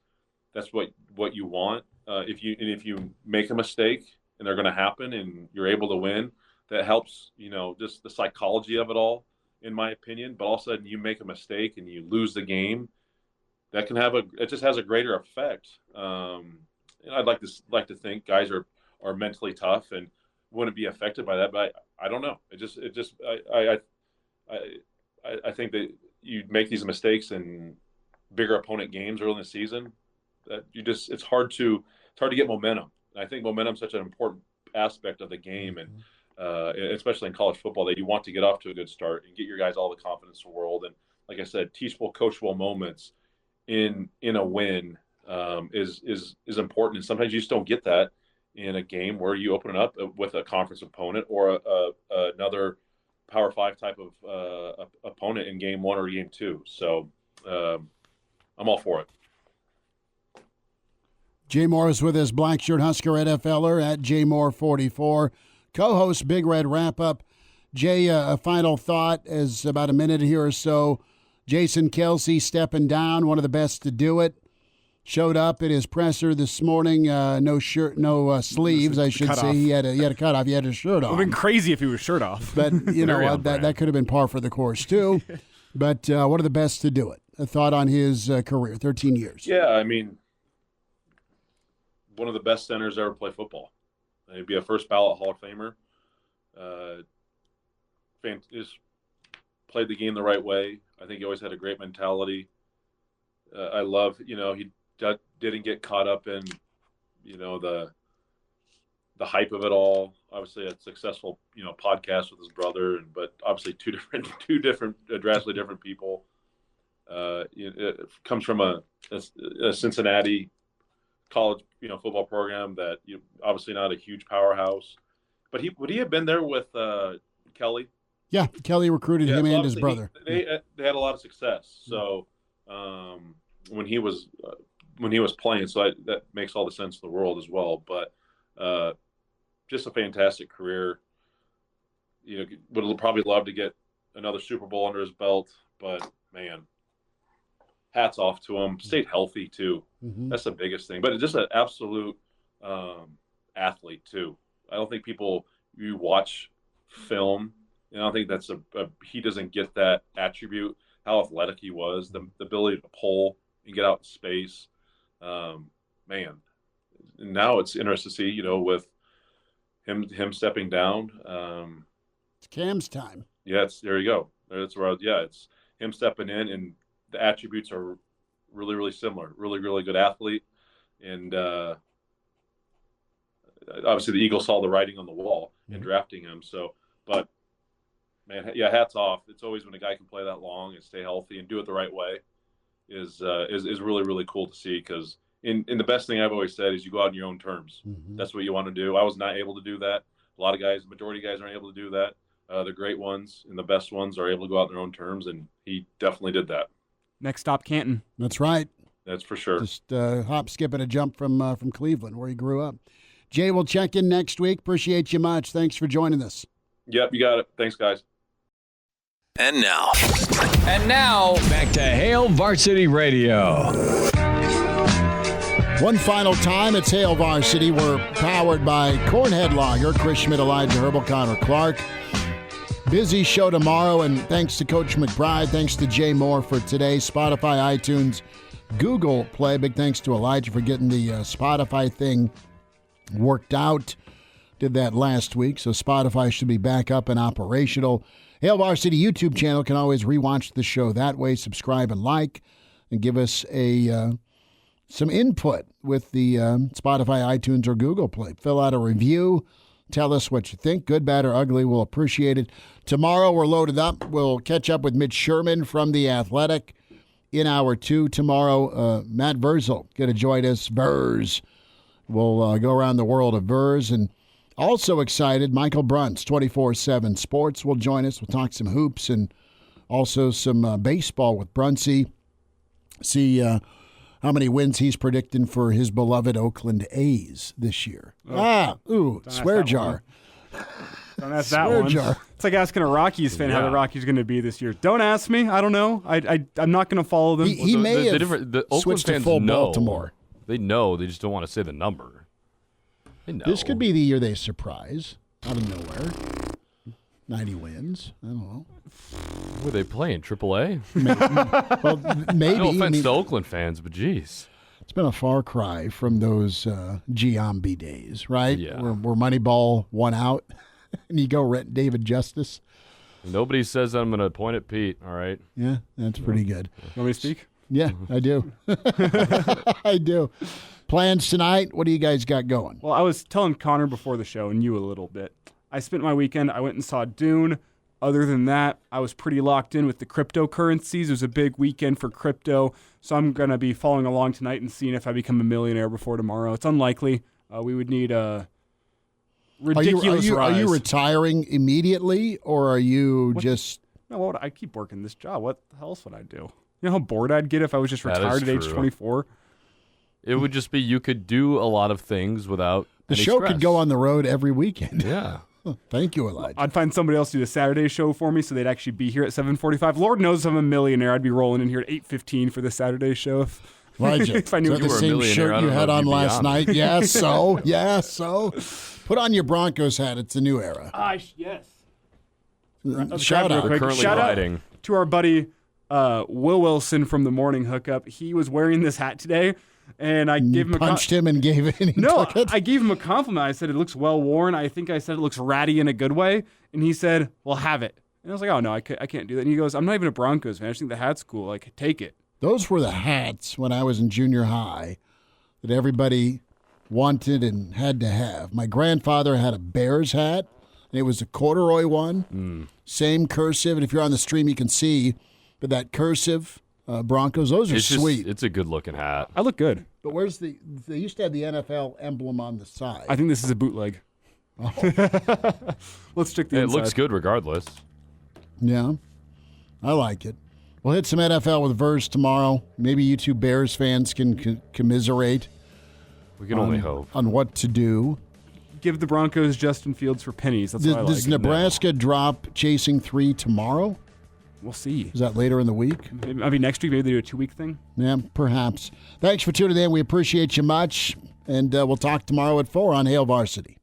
what you want. If you make a mistake, and they're going to happen, and you're able to win, that helps. Just the psychology of it all, in my opinion. But all of a sudden, you make a mistake and you lose the game, that can it just has a greater effect. And I'd like to think guys are mentally tough and wouldn't be affected by that, but I don't know. I think that you make these mistakes in bigger opponent games early in the season, that it's hard to get momentum. And I think momentum is such an important aspect of the game, and especially in college football, that you want to get off to a good start and get your guys all the confidence in the world. And like I said, teachable, coachable moments in a win is important. And sometimes you just don't get that in a game where you open it up with a conference opponent or another Power 5 type of opponent in game 1 or game 2. So I'm all for it. Jay Morris with his Black Shirt Husker NFLer at JMoore44. Co-host Big Red Wrap-Up. Jay, a final thought is about a minute here or so. Jason Kelsey stepping down, one of the best to do it. Showed up at his presser this morning, no shirt, no sleeves, I should say. He had a cut off. He had his shirt on. It would have been crazy if he was shirt off. But, that could have been par for the course, too. But one of the best to do it. A thought on his career, 13 years. Yeah, I mean, one of the best centers to ever play football. He'd be a first ballot Hall of Famer. Just played the game the right way. I think he always had a great mentality. I love, he didn't get caught up in, the hype of it all. Obviously, a successful, podcast with his brother, but obviously two different, drastically different people. It comes from a Cincinnati college, football program that obviously not a huge powerhouse. But would he have been there with Kelly? Yeah, Kelly recruited him and his brother. They had a lot of success. So when he was playing, so that makes all the sense in the world as well. But just a fantastic career. Would probably love to get another Super Bowl under his belt, but man, hats off to him. Stayed healthy too. Mm-hmm. That's the biggest thing. But just an absolute athlete too. I don't think you watch film. I don't think that's he doesn't get that attribute. How athletic he was, the ability to pull and get out in space. Man, now it's interesting to see, with him stepping down. It's Cam's time. Yeah, there you go. That's where it's him stepping in, and the attributes are really, really similar. Really, really good athlete, and obviously the Eagles saw the writing on the wall in drafting him. So, but man, yeah, hats off. It's always when a guy can play that long and stay healthy and do it the right way is really, really cool to see. Because in the best thing I've always said is you go out on your own terms. Mm-hmm. That's what you want to do. I was not able to do that. A lot of guys, majority of guys aren't able to do that. The great ones and the best ones are able to go out on their own terms, and he definitely did that. Next stop, Canton. That's right. That's for sure. Just hop, skip, and a jump from Cleveland, where he grew up. Jay will check in next week. Appreciate you much. Thanks for joining us. Yep, you got it. Thanks, guys. And now, back to Hail Varsity Radio. One final time, it's Hail Varsity. We're powered by Cornhead Lager, Chris Schmidt, Elijah Herbel, Connor Clark. Busy show tomorrow, and thanks to Coach McBride, thanks to Jay Moore for today. Spotify, iTunes, Google Play. Big thanks to Elijah for getting the Spotify thing worked out. Did that last week, so Spotify should be back up and operational. Hail Varsity YouTube channel can always rewatch the show that way. Subscribe and like, and give us some input with the Spotify, iTunes, or Google Play. Fill out a review. Tell us what you think, good, bad, or ugly. We'll appreciate it. Tomorrow we're loaded up. We'll catch up with Mitch Sherman from The Athletic in hour 2 tomorrow. Matt Verzel going to join us. Vers. We'll go around the world of Vers. And also excited, Michael Bruns, 24/7 Sports, will join us. We'll talk some hoops and also some baseball with Brunsey. See how many wins he's predicting for his beloved Oakland A's this year. Swear jar. Don't ask that one. Jar. It's like asking a Rockies fan how the Rockies are going to be this year. Don't ask me. I don't know. I'm not going to follow them. He may have the Oakland switched fans to full know. Baltimore. They know. They just don't want to say the number. They know. This could be the year they surprise out of nowhere. 90 wins. I don't know. Were they playing AAA? Maybe. No offense to Oakland fans, but geez. It's been a far cry from those Giambi days, right? Yeah. Where Moneyball won out, and you go rent David Justice. Nobody says I'm going to point at Pete, all right? Yeah, that's pretty good. You want me to speak? Yeah, I do. I do. Plans tonight? What do you guys got going? Well, I was telling Connor before the show, and you a little bit. I spent my weekend, I went and saw Dune. Other than that, I was pretty locked in with the cryptocurrencies. It was a big weekend for crypto, so I'm going to be following along tonight and seeing if I become a millionaire before tomorrow. It's unlikely. We would need a ridiculous rise. Are you retiring immediately, or are you just... No, I keep working this job. What the hell else would I do? You know how bored I'd get if I was just retired at age 24? It would just be you could do a lot of things without The any show stress. could go on the road every weekend. Yeah. Thank you, Elijah. I'd find somebody else to do the Saturday show for me so they'd actually be here at 7:45. Lord knows I'm a millionaire. I'd be rolling in here at 8:15 for the Saturday show. Elijah, if I knew is that you the were a same millionaire, shirt you had on last night? Yeah, so. Yeah, so. Put on your Broncos hat. It's a new era. Yes. Shout out. Shout out to our buddy Will Wilson from the Morning Hookup. He was wearing this hat today, And I gave him punched him and gave it. And he took it? I gave him a compliment. I said it looks well worn. I think I said it looks ratty in a good way. And he said, "Well, have it." And I was like, "Oh no, I can't do that." And he goes, "I'm not even a Broncos fan. I just think the hat's cool. Like, take it." Those were the hats when I was in junior high that everybody wanted and had to have. My grandfather had a Bears hat, and it was a corduroy one, same cursive. And if you're on the stream, you can see that cursive Broncos. Those are sweet. It's a good-looking hat. I look good. But where's they used to have the NFL emblem on the side. I think this is a bootleg. Oh. Let's check the inside. It looks good regardless. Yeah, I like it. We'll hit some NFL with Verse tomorrow. Maybe you two Bears fans can commiserate. We can only hope. On what to do. Give the Broncos Justin Fields for pennies. That's what I like. Does Nebraska drop chasing 3 tomorrow? We'll see. Is that later in the week? Maybe next week. Maybe they do a 2-week thing. Yeah, perhaps. Thanks for tuning in. We appreciate you much. And we'll talk tomorrow at 4 on Hail Varsity.